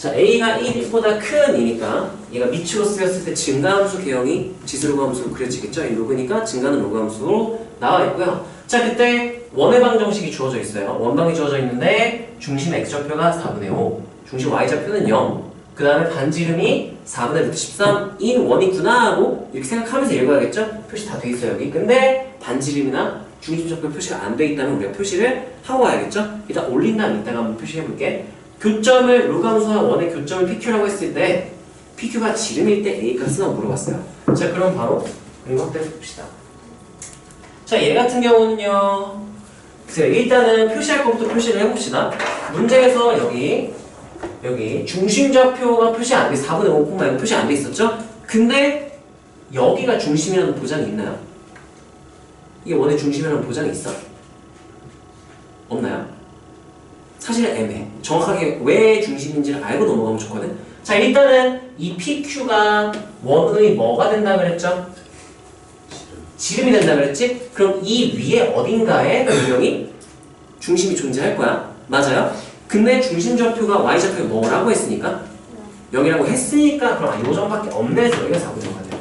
자, a가 1보다 큰 이니까 얘가 밑으로 쓰였을 때 증가함수 개형이 지수 로그함수로 그려지겠죠? 이 로그니까 증가는 로그함수로 나와 있고요. 자, 그때 원의 방정식이 주어져 있어요. 원방이 주어져 있는데 중심 x좌표가 4분의 5, 중심 y좌표는 0, 그 다음에 반지름이 4분의 루트 13인 원이구나 하고 이렇게 생각하면서 읽어야겠죠? 표시 다 돼 있어요 여기. 근데 반지름이나 중심좌표 표시가 안 돼 있다면 우리가 표시를 하고 와야겠죠? 일단 올린 다음 이따가 한번 표시해 볼게. 교점을 로그함수와 원의 교점을 PQ라고 했을 때 PQ가 지름일 때 A 값은 물어봤어요. 자, 그럼 바로 그림 확대해 봅시다. 자, 얘 같은 경우는요. 일단은 표시할 것부터 표시를 해봅시다. 문제에서 여기 중심좌표가 표시 안 돼, 4분의 5 말고 표시 안 돼 있었죠? 근데 여기가 중심이라는 보장이 있나요? 이게 원의 중심이라는 보장이 있어? 없나요? 사실 애매해. 정확하게 왜 중심인지를 알고 넘어가면 좋거든. 자, 일단은 이 PQ가 원의 뭐가 된다 그랬죠? 지름이 된다 그랬지? 그럼 이 위에 어딘가에 분명히 중심이 존재할 거야. 맞아요? 근데 중심좌표가 y좌표가 뭐라고 했으니까? 0이라고 했으니까 그럼 요 점밖에 없네 해서 여기가 4분의 5가 돼요.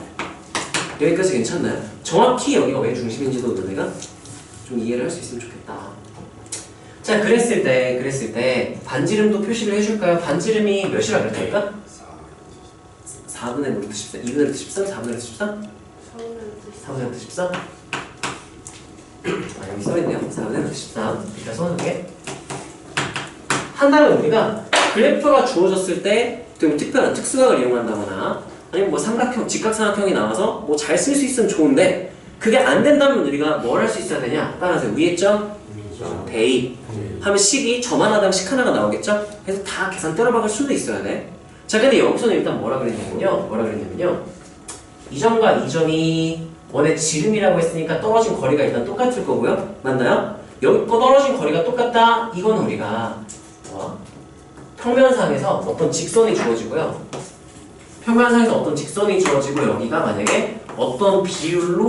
여기까지 괜찮나요? 정확히 여기가 왜 중심인지도 너네가 좀 이해를 할 수 있으면 좋겠다. 자, 그랬을 때 반지름도 표시를 해줄까요? 반지름이 몇이라 그랬다니까? 4분의 루트 13, 2분의 루트 13, 4분의 루트 13? 4분의 루트 13? 아, 여기 써있네요. 4분의 루트 13. 일단 써놓을게. 한다면 우리가 그래프가 주어졌을 때 좀 특별한 특수각을 이용한다거나 아니면 뭐 삼각형, 직각삼각형이 나와서 뭐 잘 쓸 수 있으면 좋은데 그게 안 된다면 우리가 뭘 할 수 있어야 되냐? 따라서 위에 점 대입 하면 식이 점 하나 다음 식 하나가 나오겠죠? 그래서 다 계산 때려박을 수도 있어야 돼. 자, 근데 여기서는 일단 뭐라 그랬냐면요. 이 점과 이 점이 원의 지름이라고 했으니까 떨어진 거리가 일단 똑같을 거고요. 맞나요? 여기 거 떨어진 거리가 똑같다. 이건 우리가 평면상에서 어떤 직선이 주어지고요. 평면상에서 어떤 직선이 주어지고 여기가 만약에 어떤 비율로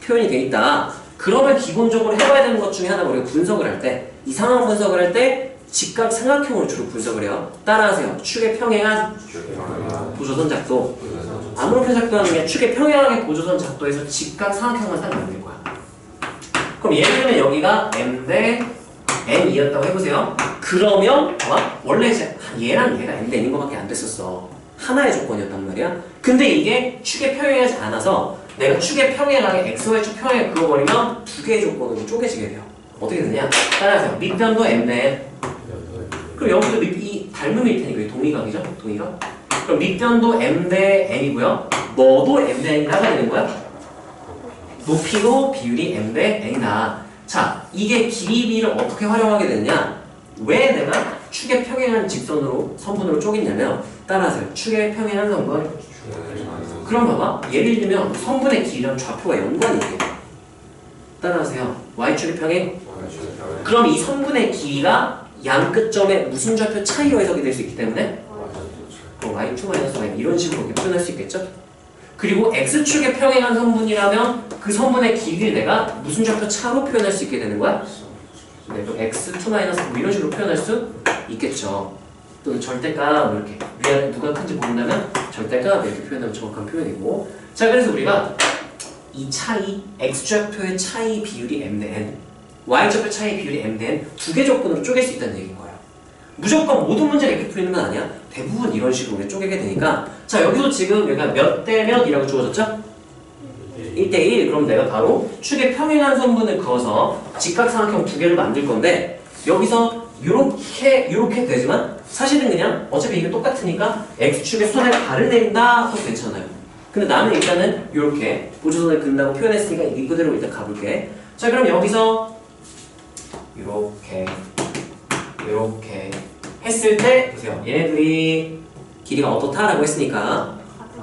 표현이 돼 있다. 그러면 기본적으로 해봐야 되는 것 중에 하나가 우리가 분석을 할 때, 이 상황 분석을 할 때 직각 삼각형으로 주로 분석을 해요. 따라하세요. 축의 평행한 보조선 작도. 아무렇게 작도하는 게 축의 평행하게 보조선 작도에서 직각 삼각형만 딱 만들 거야. 그럼 예를 들면 여기가 m 대 n이었다고 해보세요. 그러면 원래 얘랑 얘가 m 대 n인 것밖에 안 됐었어. 하나의 조건이었단 말이야. 근데 이게 축에 평행하지 않아서 내가 축에 평행하게 xy축 평행에 그어버리면 두 개의 조건으로 쪼개지게 돼요. 어떻게 되냐? 따라하세요. 밑변도 m 대 n. 그럼 여기도 이 닮음일 테니까 이 동의각이죠? 동의각. 그럼 밑변도 m 대 n이고요. 뭐도 m 대 n이라가 되는 거야. 높이도 비율이 m 대 n이다. 자, 이게 길이 비를 어떻게 활용하게 되느냐? 왜 내가 축에 평행한 직선으로 선분으로 쪼갰냐면 따라하세요. 축에 평행한 선분. 그럼 봐봐. 예를 들면 선분의 길이랑 좌표가 연관이 있게 돼. 따라하세요. y축의 평행. 그럼 이 선분의 길이가 양 끝점의 무슨 좌표 차이로 해석이 될 수 있기 때문에 y축 마이너스 y 이런 식으로 이렇게 표현할 수 있겠죠? 그리고 x축에 평행한 선분이라면 그 선분의 길이를 내가 무슨 좌표 차로 표현할 수 있게 되는 거야? 네, 또 x2 마이너스 뭐 이런 식으로 표현할 수 있겠죠. 또는 절대값 뭐 이렇게 위아래 누가 큰지 모른다면 절대값 이렇게 표현하면 정확한 표현이고. 자, 그래서 우리가 이 차이, x좌표의 차이 비율이 m 대 n, y좌표 차이 비율이 m 대 n 두 개 조건으로 쪼갤 수 있다는 얘기인 거예요. 무조건 모든 문제를 이렇게 풀리는 건 아니야. 대부분 이런 식으로 우리가 쪼개게 되니까. 자, 여기도 지금 여기가 몇 대 몇이라고 주어졌죠? 1대1. 그럼 내가 바로 축에 평행한 선분을 그어서 직각삼각형 두 개를 만들 건데 여기서 요렇게 되지만 사실은 그냥 어차피 이게 똑같으니까 x축에 선을 발을 내린다 해도 괜찮아요. 근데 나는 일단은 요렇게 보조선을 그린다고 표현했으니까 이그대로 일단 가볼게. 자, 그럼 여기서 요렇게 했을 때 보세요. 얘네들이 길이가 어떻다라고 했으니까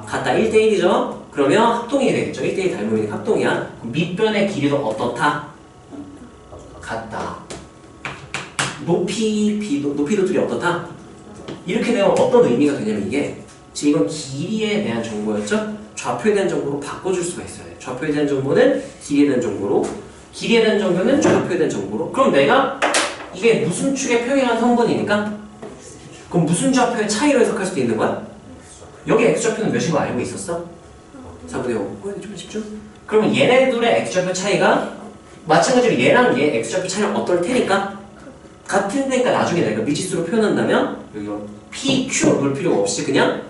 같다. 1대1이죠? 그러면 합동이 되겠죠. 1대1 닮음이니까 합동이야. 밑변의 길이도 어떻다? 같다. 높이도 둘이 어떻다? 이렇게 되면 어떤 의미가 되냐면 이게 지금 이건 길이에 대한 정보였죠? 좌표에 대한 정보로 바꿔줄 수가 있어요. 좌표에 대한 정보는 길이에 대한 정보로, 길이에 대한 정보는 좌표에 대한 정보로. 그럼 내가 이게 무슨 축에 평행한 성분이니까? 그럼 무슨 좌표의 차이로 해석할 수도 있는 거야? 여기 x좌표는 몇인 거 알고 있었어? 4분의 5. 좀 집중. 그러면 얘네 둘의 x좌표 차이가 마찬가지로 얘랑 얘 x좌표 차이는 어떨 테니까 같은 데니까 나중에 내가 미지수로 표현한다면 여기 pq 넣을 필요가 없이 그냥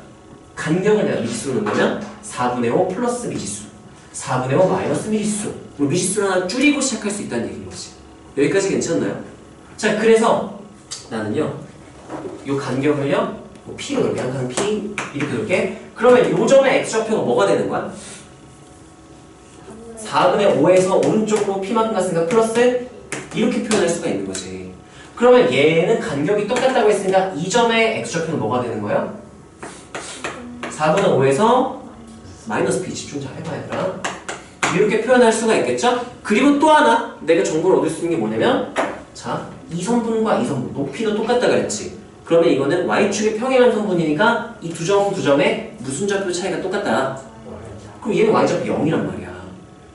간격을 내가 미지수로 넣으면 4분의 5 플러스 미지수 4분의 5 마이너스 미지수 미지수를 하나 줄이고 시작할 수 있다는 얘기인 거지. 여기까지 괜찮나요? 자, 그래서 나는요 요 간격을요 뭐 p로 넣을게. 항상 p 이렇게 넣을게. 그러면 요 점의 x좌표가 뭐가 되는 거야? 4분의 5에서 오른쪽으로 p만큼 갔으니까 플러스 이렇게 표현할 수가 있는 거지. 그러면 얘는 간격이 똑같다고 했으니까 이 점의 x좌표는 뭐가 되는 거예요? 4분의 5에서 마이너스 p. 집중 잘 해봐 얘들아. 이렇게 표현할 수가 있겠죠? 그리고 또 하나 내가 정보를 얻을 수 있는 게 뭐냐면 자, 이 성분과 이 성분 높이도 똑같다 그랬지. 그러면 이거는 y축의 평행한 성분이니까 이 두 점의 무슨 좌표 차이가 똑같다. 그럼 얘는 y좌표 0이란 말이야.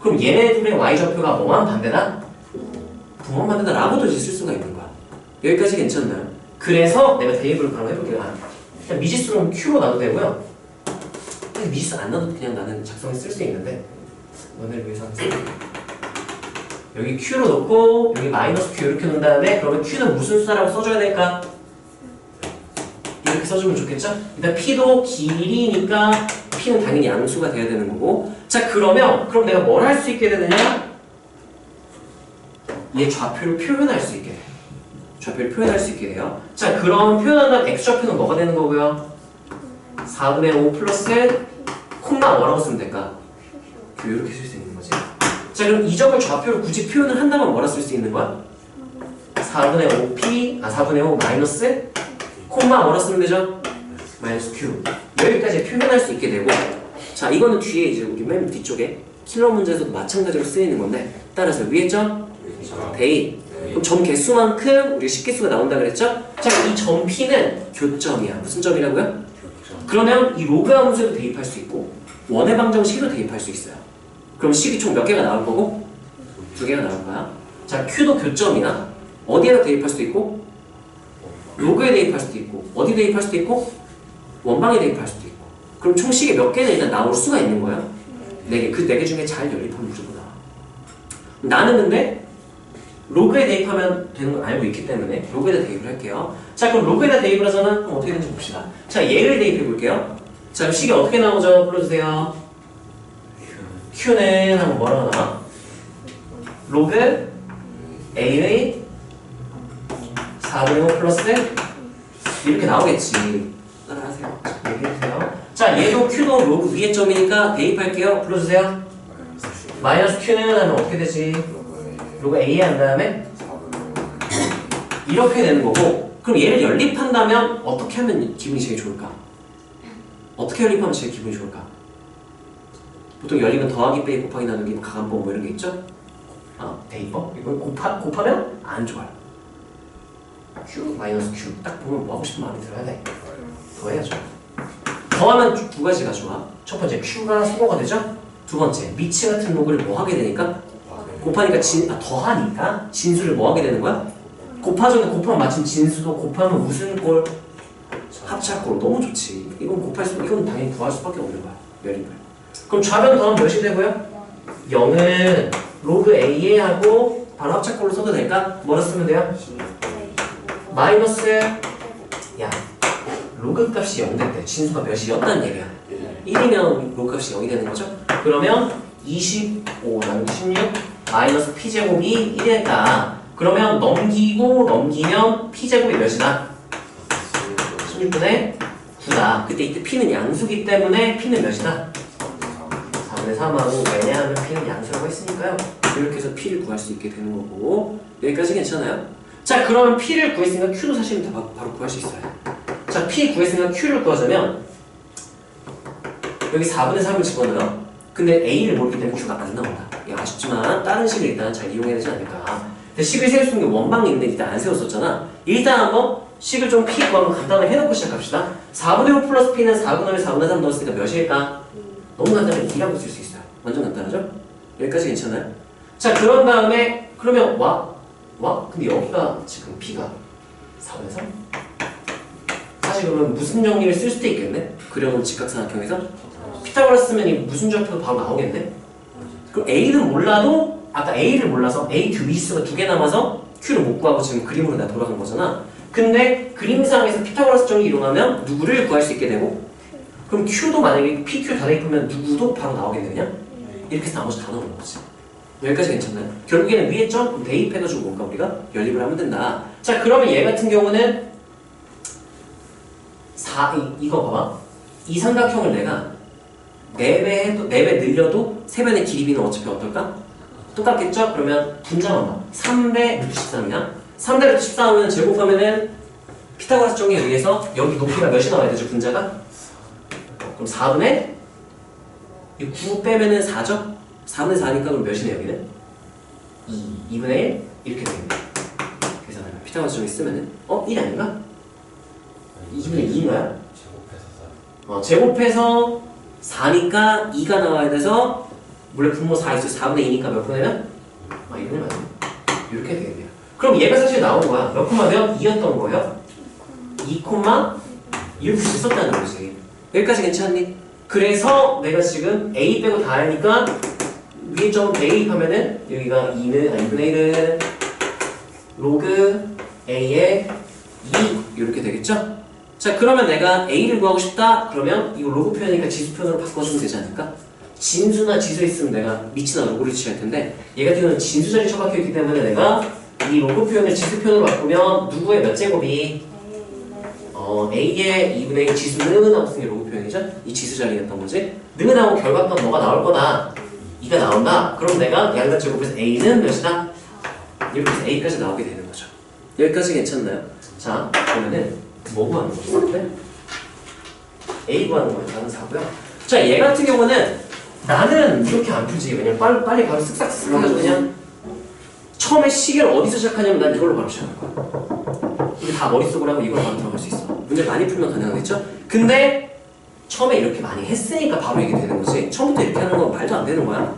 그럼 얘네 둘의 y좌표가 뭐만 반대다? 부만 반대다 라고도 쓸 수가 있는 거야. 여기까지 괜찮나요? 그래서 내가 대입을 바로 해볼게요. 그냥 미지수는 q로 놔도 되고요. 미지수 안 놔도 그냥 나는 작성해 쓸 수 있는데 너네를 위해서 여기 q로 놓고 여기 마이너스 q 이렇게 놓은 다음에 그러면 q는 무슨 숫자라고 써줘야 될까? 이렇게 써주면 좋겠죠? 일단 p도 길이니까 p는 당연히 양수가 돼야 되는 거고. 자, 그럼 내가 뭘 할 수 있게 되느냐? 얘 좌표를 표현할 수 있게 돼. 좌표를 표현할 수 있게 돼요. 자, 그럼 표현한다면 x좌표는 뭐가 되는 거고요? 4분의 5 플러스 콤마 뭐라고 쓰면 될까? 이렇게 쓸 수 있는 거지. 자, 그럼 이 점을 좌표로 굳이 표현을 한다면 뭐라 쓸 수 있는 거야? 4분의 5p, 4분의 5 마이너스 콤마 뭐라 쓰면 되죠? 마이너스 q. 여기까지 표현할 수 있게 되고. 자, 이거는 뒤에 이제 우리 맨 뒤쪽에 킬러 문제에서도 마찬가지로 쓰이는 건데 따라서 위에 점 대입. 그럼 점 개수만큼 우리 식개수가 나온다 그랬죠? 자, 이 점 p는 교점이야. 무슨 점이라고요? 그러면 이 로그 함수에도 대입할 수 있고 원의 방정식에도 대입할 수 있어요. 그럼 식이 총 몇 개가 나올 거고? 2개가 나올 거야. 자, q도 교점이나 어디에다 대입할 수도 있고 로그에 대입할 수도 있고 어디 대입할 수도 있고 원방에 대입할 수도 있고. 그럼 총 식이 몇 개는 일단 나올 수가 있는 거야. 4개. 그 4개 중에 잘 연립하면 무조건 나와. 나는 근데 로그에 대입하면 되는 걸 알고 있기 때문에 로그에다 대입을 할게요. 자, 그럼 로그에다 대입을 하자면 그럼 어떻게 되는지 봅시다. 자, 얘를 대입해 볼게요. 자, 그럼 식이 어떻게 나오죠? 불러주세요. q는 한번 뭐라고 나와? 로그 a의 4분의 5 플러스 이렇게 나오겠지. 따라하세요. 얘기해주세요. 자, 얘도 q도 로그 위의 점이니까 대입할게요. 불러주세요. 마이너스 q는 하면 어떻게 되지? 로그 a에 한 다음에 이렇게 되는 거고. 그럼 얘를 연립한다면 어떻게 하면 기분이 제일 좋을까? 어떻게 연립하면 제일 기분이 좋을까? 보통 연립은 더하기 빼기 곱하기 나누기 가간법 뭐 이런 게 있죠? 대입법? 이건 곱하면 안 좋아요. q 마이너스 q 딱 보면 뭐 하고 싶은 마음이 들어야 돼. 더해야죠. 더하면 두 가지가 좋아. 첫 번째 q가 소거가 되죠. 두 번째 미치 같은 로그를 뭐 하게 되니까? 곱하니까 더하니까 진수를 뭐 하게 되는 거야? 곱하면 마침 진수도 곱하면 무슨 꼴? 합차꼴. 너무 좋지. 이건 이건 당연히 구할 수밖에 없는 거야. 연립을. 그럼 좌변 더하면 몇이 되고요? 0은 로그 a에 하고 바로 합차꼴로 써도 될까? 뭐라 쓰면 돼요? 마이너스 야 로그 값이 0 될 때 진수가 몇이었다는 얘기야. 1이면 로그 값이 0이 되는 거죠? 그러면 25 나누기 16 마이너스 p제곱이 1이니까 그러면 넘기면 p제곱이 몇이다? 16분의 9다. 그때 이때 p는 양수기 때문에 p는 몇이다? 4분의 3하고 왜냐하면 p는 양수라고 했으니까요. 이렇게 해서 p를 구할 수 있게 되는 거고. 여기까지 괜찮아요? 자, 그러면 p를 구했으니까 q도 사실은 다 바로 구할 수 있어요. 자, p 구했으니까 q를 구하자면 여기 4분의 3을 집어넣어요. 근데 a를 모르기 때문에 q가 안 나온다. 아쉽지만 다른 식을 일단 잘 이용해야 되지 않을까. 근데 식을 세울 수 있는 게 원방이 있는데 일단 안 세웠었잖아. 일단 한번 식을 좀 p 구하면 간단하게 해놓고 시작합시다. 4분의 5 플러스 p는 4분의 1, 4분의 3 넣었으니까 몇일까? 너무 간단하게 2라고 쓸 수 있어요. 완전 간단하죠? 여기까지 괜찮아요? 자, 그런 다음에 그러면 근데 여기가 지금 p가 4분의 3? 사실 그러면 무슨 정리를 쓸 수도 있겠네? 그려놓은 직각삼각형에서 피타고라스 쓰면 이 무슨 좌표도 바로 나오겠네? 그럼 A는 몰라도 아까 A를 몰라서 A 듀비스가 2개 남아서 Q를 못 구하고 지금 그림으로 내가 돌아간 거잖아. 근데 그림상에서 피타고라스 정리 이용하면 누구를 구할 수 있게 되고 그럼 Q도 만약에 PQ 다 대입하면 누구도 바로 나오겠네 그냥? 이렇게 해서 나머지 다 나오는 거지. 여기까지 괜찮나요? 결국에는 위에 점 대입해가지고 뭔가 우리가 연립을 하면 된다. 자 그러면 얘 같은 경우는 이거 봐봐. 이 삼각형을 내가 4배 늘려도 3배의 길이 비는 어차피 어떨까? 똑같겠죠? 그러면 분자만 봐. 3대 루트 13이야. 3대 루트 13은 제곱하면은 피타고라스 정리에 의해서 여기 높이가 몇이 나와야 되죠? 분자가? 그럼 4분의 9 빼면은 4죠? 4분의 4니까 그럼 몇이네 여기는? 2분의 1? 이렇게 되겠네. 그래서 피타고라스 정리 쓰면은 1 아닌가? 2분의 2인가요? 제곱해서 4니까 2가 나와야 돼서 원래 분모 4 있어요. 4분의 2니까 몇 분이면? 2분의 맞네. 이렇게 되겠네요. 그럼 얘가 사실 나온 거야. 몇 콤마면 2였던 거예요? 2 콤마 이렇게 썼다는 거지. 여기까지 괜찮니? 그래서 내가 지금 A 빼고 다 하니까 위에 점 대입하면은 여기가 2분의 1은 로그 A의 2 이렇게 되겠죠? 자 그러면 내가 A를 구하고 싶다? 그러면 이거 로그 표현이니까 지수 표현으로 바꿔주면 되지 않을까? 진수나 지수 있으면 내가 미치나 로그를 취할 텐데 얘 같은 경우는 진수 자리 처박혀 있기 때문에 내가 이 로그 표현을 지수 표현으로 바꾸면 누구의 몇 제곱이? A의 2분의 1 지수는 하고 쓴 게 로그 표현이죠? 이 지수 자리였던 거지? 는 하고 결과값 뭐가 나올 거다? 2가 나온다? 그럼 내가 양각 제곱해서 A는 몇이다? 이렇게 해서 A까지 나오게 되는 거죠. 여기까지 괜찮나요? 자 그러면은 뭐 구하는 거죠? A 구하는 거예요. 다른 사고요. 자, 얘 같은 경우는 나는 이렇게 안 풀지. 왜냐면 빨리 바로 쓱싹 해가지고 그냥 처음에 시계를 어디서 시작하냐면 난 이걸로 바로 시작할 거야. 이게 다 머릿속으로 하고 이걸로 바로 들어갈 수 있어. 문제 많이 풀면 가능하겠죠? 근데 처음에 이렇게 많이 했으니까 바로 이게 되는 거지. 처음부터 이렇게 하는 건 말도 안 되는 거야.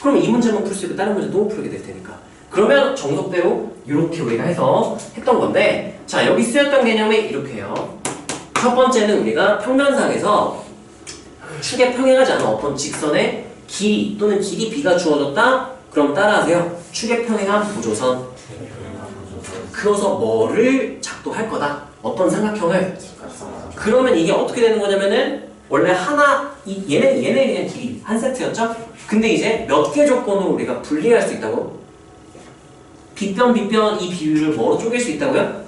그럼 이 문제만 풀 수 있고 다른 문제도 못 풀게 될 테니까. 그러면 정석대로 이렇게 우리가 해서 했던 건데 자 여기 쓰였던 개념이 이렇게 해요. 첫 번째는 우리가 평면상에서 축에 평행하지 않은 어떤 직선의 길이 또는 길이 b가 주어졌다? 그럼 따라하세요. 축에 평행한 보조선 그어서 뭐를 작동할 거다? 어떤 삼각형을? 그러면 이게 어떻게 되는 거냐면은 원래 하나 얘네 그냥 길이 한 세트였죠? 근데 이제 몇 개 조건으로 우리가 분리할 수 있다고? 빗변 이 비율을 뭐로 쪼갤 수 있다고요?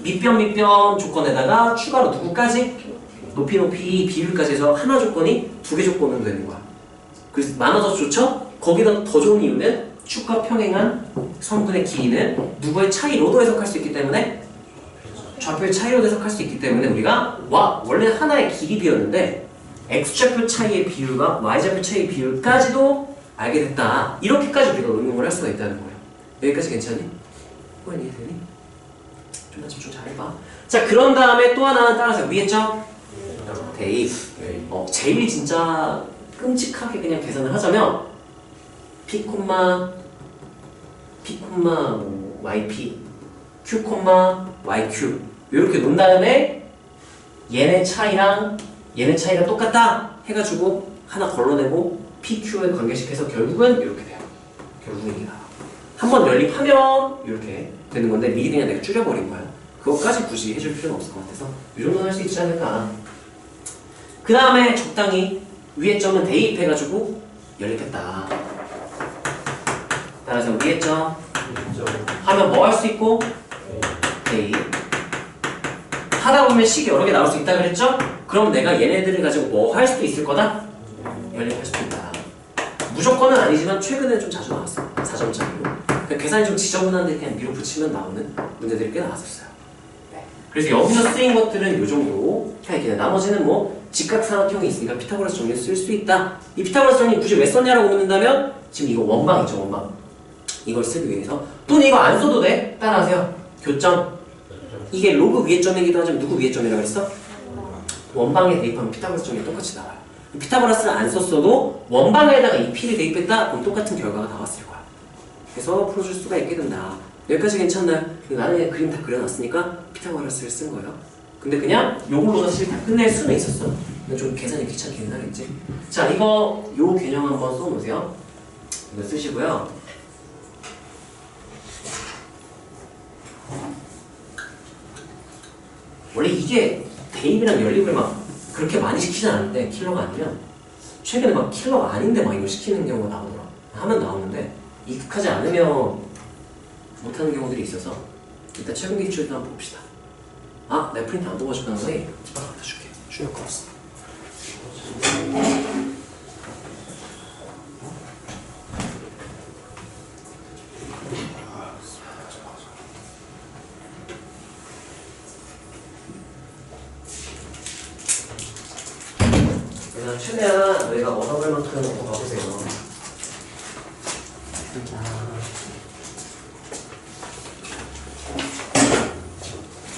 밑변 조건에다가 추가로 누구까지? 높이 비율까지 해서 하나 조건이 2개 조건으로 되는 거야. 그래서 많아서 좋죠? 거기다 더 좋은 이유는 축과 평행한 성분의 길이는 누구의 차이로도 해석할 수 있기 때문에 좌표의 차이로도 해석할 수 있기 때문에 우리가 원래 하나의 길이 비였는데 x좌표 차이의 비율과 y좌표 차이의 비율까지도 알게 됐다. 이렇게까지 우리가 응용을 할 수가 있다는 거예요. 여기까지 괜찮니? 이해되니? 좀만 집중 잘해봐. 자 그런 다음에 또 하나 따라서 위에 점 대입. 제일 진짜 끔찍하게 그냥 계산을 하자면 p, yp, q, yq 이렇게 놓은 다음에 얘네 차이랑 똑같다 해가지고 하나 걸러내고 pq에 관계식해서 결국은 이렇게 돼요. 결국은 이게 나와. 한번 연립하면 이렇게 되는 건데 미리 그냥 내가 줄여버린 거야. 그것까지 굳이 해줄 필요는 없을 것 같아서 이 정도는 할 수 있지 않을까. 그 다음에 적당히 위에 점은 대입해가지고 연립했다. 따라서 위에 점 하면 뭐 할 수 있고? 대입. 하다 보면 식이 여러 개 나올 수 있다 그랬죠? 그럼 내가 얘네들을 가지고 뭐 할 수도 있을 거다? 연립할 수도 있다. 무조건은 아니지만 최근에 좀 자주 나왔어. 4점짜리로. 계산이 좀 지저분한데 그냥 밀어붙이면 나오는 문제들이 꽤 나왔었어요. 네. 그래서 여기서 쓰인 것들은 이 정도 해야 나머지는 뭐 직각삼각형이 있으니까 피타고라스 정리를 쓸 수 있다. 이 피타고라스 정리 굳이 왜 썼냐라고 묻는다면 지금 이거 원방이죠. 원방. 이걸 쓰기 위해서. 또는 이거 안 써도 돼. 따라하세요. 교점. 이게 로그 위에 점이기도 하지만 누구 위에 점이라고 했어? 원방에 대입하면 피타고라스 정리 똑같이 나와요. 피타고라스를 안 썼어도 원방에다가 이 p를 대입했다? 그럼 똑같은 결과가 나왔을 거야. 그래서 풀어줄 수가 있게 된다. 여기까지 괜찮나요? 나는 그냥 그림 다 그려놨으니까 피타고라스를 쓴 거예요. 근데 그냥 요걸로 사실 다 끝낼 수는 있었어. 근데 좀 계산이 귀찮긴 하겠지. 자, 이거 요 개념 한번 써놓으세요. 이거 쓰시고요. 원래 이게 대입이랑 연립을 막 그렇게 많이 시키지 않았는데 킬러가 아니면 최근에 막 킬러가 아닌데 막 이거 시키는 경우가 나오더라. 하면 나오는데 익숙하지 않으면 못하는 경우들이 있어서 일단 최근 기출도 한번 봅시다. 아, 내 프린트 안 보고 싶다는 거니? 갖다 줄게. 출력 없어. 그래서 최대한 너희가 얻어갈 만큼 얻어 가보세요.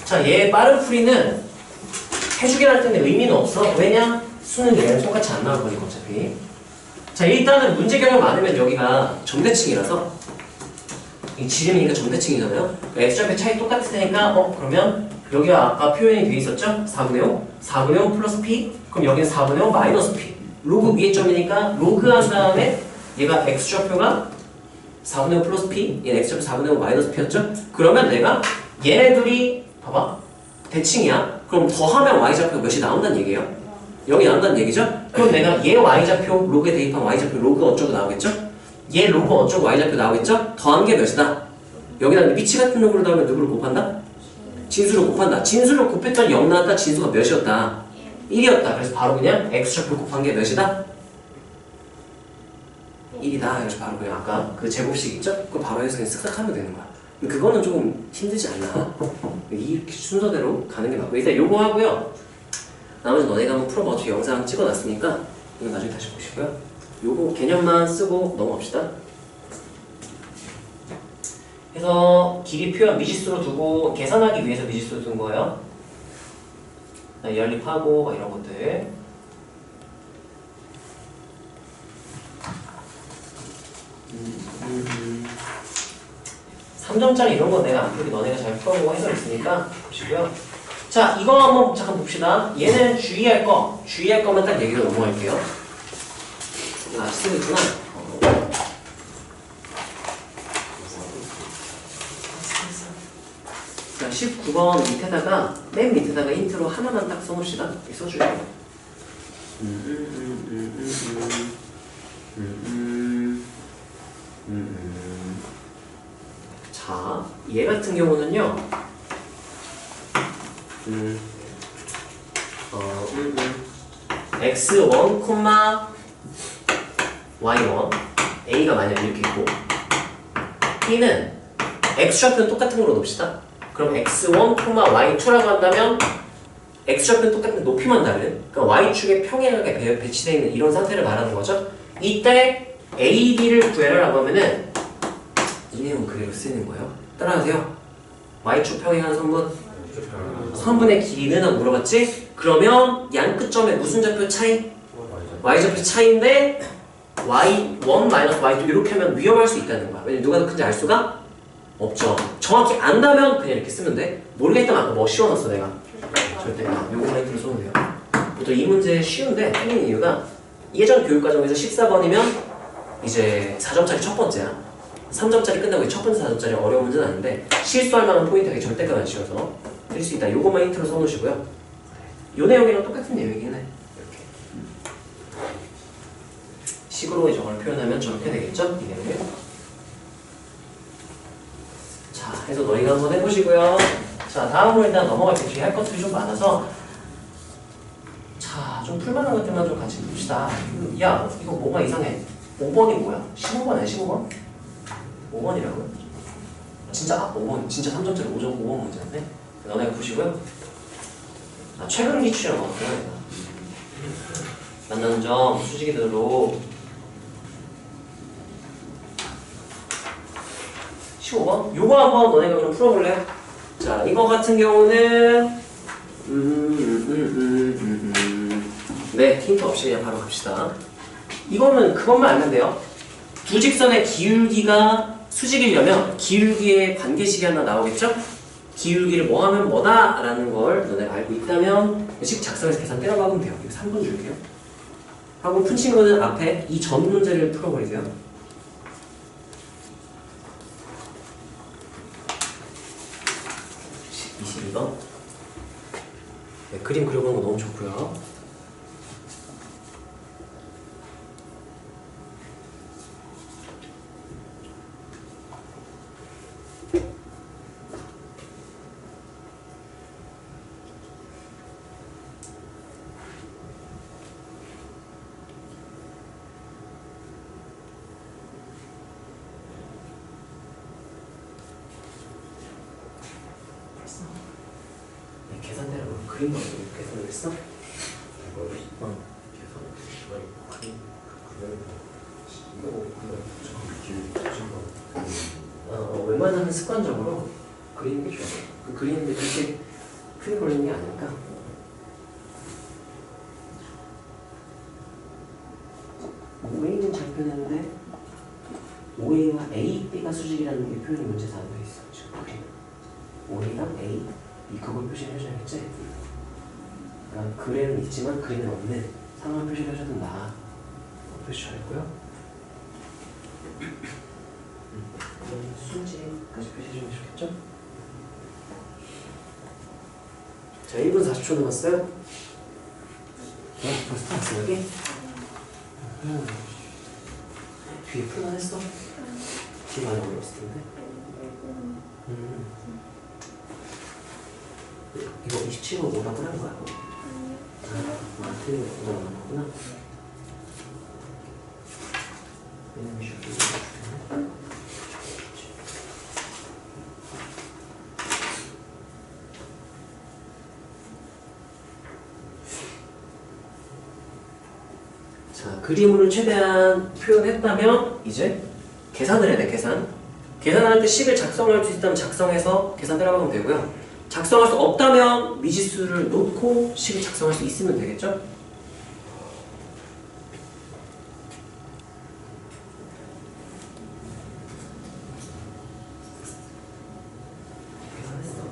자, 얘 빠른 풀이는 해주긴 할 텐데 의미는 없어. 왜냐? 수는 얘랑 똑같이 안 나올 거니까 어차피. 자, 일단은 문제 개념 많으면 여기가 점대칭이라서 이 지름이니까 점대칭이잖아요. x좌표의 차이 똑같을 테니까 그러면 여기가 아까 표현이 돼 있었죠? 4분의 5 4분의 5 플러스 p 그럼 여기는 4분의 5 마이너스 p 로그 위에 점이니까 로그 한 다음에 얘가 x좌표가 4분의 5 플러스 p 얘는 x좌표 4분의 5 마이너스 p였죠? 그러면 내가 얘네들이 봐봐 대칭이야. 그럼 더하면 y좌표가 몇이 나온다는 얘기예요. 여기 나온다는 얘기죠? 그럼 내가 얘 y좌표 로그에 대입한 y좌표 로그 어쩌고 나오겠죠? 얘 로그 어쩌고 y좌표 나오겠죠? 더한 게 몇이다? 여기다 위치 같은 놈으로 나오면 누구를 곱한다? 진수를 곱한다. 진수를 곱했더니 0 나왔다. 진수가 몇이었다? 1이었다. 그래서 바로 그냥 x좌표 곱한 게 몇이다? 1이다. 그래서 바로 그냥 아까 그 제곱식 있죠? 그거 바로 해서 그냥 쓱싹 하면 되는 거야. 그거는 조금 힘들지 않나? 이렇게 순서대로 가는 게 맞고 일단 요거 하고요. 나머지 너네가 한번 풀어봐. 어차피 영상 찍어놨으니까 이거 나중에 다시 보시고요. 요거 개념만 쓰고 넘어갑시다. 그래서 길이 표현 미지수로 두고 계산하기 위해서 미지수로 둔 거예요. 연립하고 막 이런 것들. 3점짜리 이런 건 내가 안 풀기 너네가 잘 풀어보고 해설 있으니까 보시고요. 자, 이거 한번 잠깐 봅시다. 얘는 주의할 거만 딱 얘기로 넘어갈게요. 아, 쓰고 있구나. 자, 19번 밑에다가 맨 밑에다가 힌트로 하나만 딱 써놓읍시다. 여기 써줄게요. 자, 얘 같은 경우는요. x1, y1 a가 만약에 이렇게 있고 b는 x좌표는 똑같은 걸로 놓읍시다. 그럼 x1, y2라고 한다면 x좌표는 똑같은데 높이만 다른 그러니까 y축에 평행하게 배치되어 있는 이런 상태를 말하는 거죠. 이때 AB를 구해라라고 하면은 이 내용은 그대로 쓰이는 거예요. 따라하세요. y축 평행한 선분의 길이는 하고 물어봤지? 그러면 양 끝점에 무슨 좌표 차이? y좌표 차이인데 y1 y2 이렇게 하면 위험할 수 있다는 거야. 왜냐면 누가 더 큰지 알 수가 없죠. 정확히 안다면 그냥 이렇게 쓰면 돼. 모르겠다면 아까 뭐 씌워놨어 내가. 절대 요거만 힌트로 써도 돼요. 보통 이 문제 쉬운데 틀린 이유가 예전 교육과정에서 14번이면 이제 4점짜리 첫 번째야. 3점짜리 끝나고 첫 번째 4점짜리 어려운 문제는 아닌데 실수할 만한 포인트가 절대가 안 씌워서 틀릴 수 있다. 요것만 힌트로 써놓으시고요. 요 내용이랑 똑같은 내용이긴 해. 이렇게 식으로 저걸 표현하면 저렇게 되겠죠? 이 내용을. 자, 해서 너희가 한번 해보시고요. 자, 다음으로 일단 넘어갈게요. 뒤에 할 것들이 좀 많아서 자, 좀 풀만한 것들만 좀 같이 봅시다. 야, 이거 뭐가 이상해. 5번이 뭐야? 15번 아니야? 15번? 5번이라고요? 진짜 5번. 진짜 3점짜리 5번 문제인데 너네가 보시고요. 아, 최근 기출이랑 어때요? 만나는 점 수직이대로 15번? 요거 한번 너네가 좀 풀어볼래? 자, 이거 같은 경우는 네, 힌트 없이 그냥 바로 갑시다. 이거는 그것만 알면 돼요. 두 직선의 기울기가 수직이려면 기울기의 관계식이 하나 나오겠죠? 기울기를 뭐 하면 뭐다 라는 걸 너네가 알고 있다면 식 작성해서 계산 때려박으면 돼요. 이거 3번 줄게요. 하고 푼 친구는 앞에 이 전 문제를 풀어버리세요. 22번. 네, 그림 그려보는 거 너무 좋고요. 계산대로 그림만 계산을 했어? 웬만하면 습관적으로 그리는 게 좋아요. 그 그리는데 그렇게 크게 걸리는 게 아니니까. OA는 잘 표현했는데 OA와 A, B가 수직이라는 게 표현이 문제에서 안 돼 있어. 지금 그림. OA랑 A, B 그걸 표시를 해줘야겠지? 그러니까 글에는 있지만 그림은 없는 상황 표시를 해줘야 된다. 표시 잘했고요. 수직까지 표시해주면 좋겠죠? 자, 1분 40초 남았어요. 벌써 다 왔어, 여기? 뒤에 풀만 했어? 뒤에 많이 어려웠을 텐데. 이거 27번 뭐라고 한 거야? 틀린 거 뭐라고 한 거구나. 자, 그림으로 최대한 표현했다면 이제 계산을 해야 돼. 계산할 때 식을 작성할 수 있다면 작성해서 계산 들어가면 되고요. 작성할 수 없다면 미지수를 놓고 식을 작성할 수 있으면 되겠죠? 계산했어.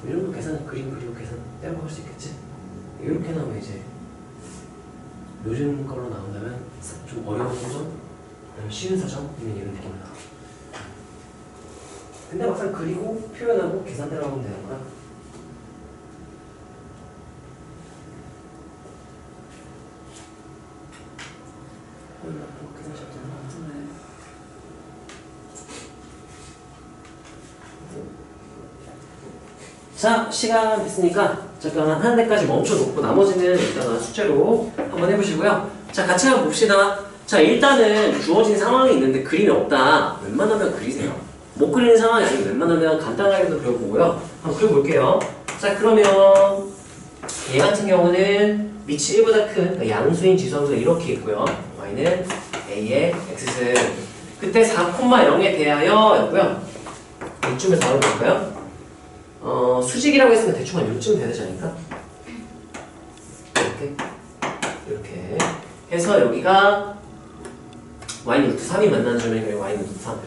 이 정도 계산, 그림 그리고 계산 떼어박을 수 있겠지? 이렇게 나오면 이제 요즘 걸로 나온다면 좀 어려운 사전, 쉬운 사전이면 이런 느낌으로 나와. 근데 막상 그리고 표현하고 계산 들어가면 되는 거야. 자, 시간 됐으니까 잠깐 한 대까지 멈춰놓고 나머지는 일단 숙제로 한번 해보시고요. 자, 같이 한번 봅시다. 자, 일단은 주어진 상황이 있는데 그림이 없다. 웬만하면 그리세요. 못 그리는 상황이 아니고 웬만하면 간단하게도 그려보고요. 한번 그려볼게요. 자, 그러면 얘 같은 경우는 밑이 1보다 큰 그러니까 양수인 지수함수가 이렇게 있고요. y는 a의 x승. 그때 4,0에 대하여 였고요. 이쯤에서 바로 볼까요? 수직이라고 했으면 대충 한 요쯤 돼야 되지 않을까? 이렇게 해서 여기가 y는 루트 3이 만나는 점이니까 y는 루트 3.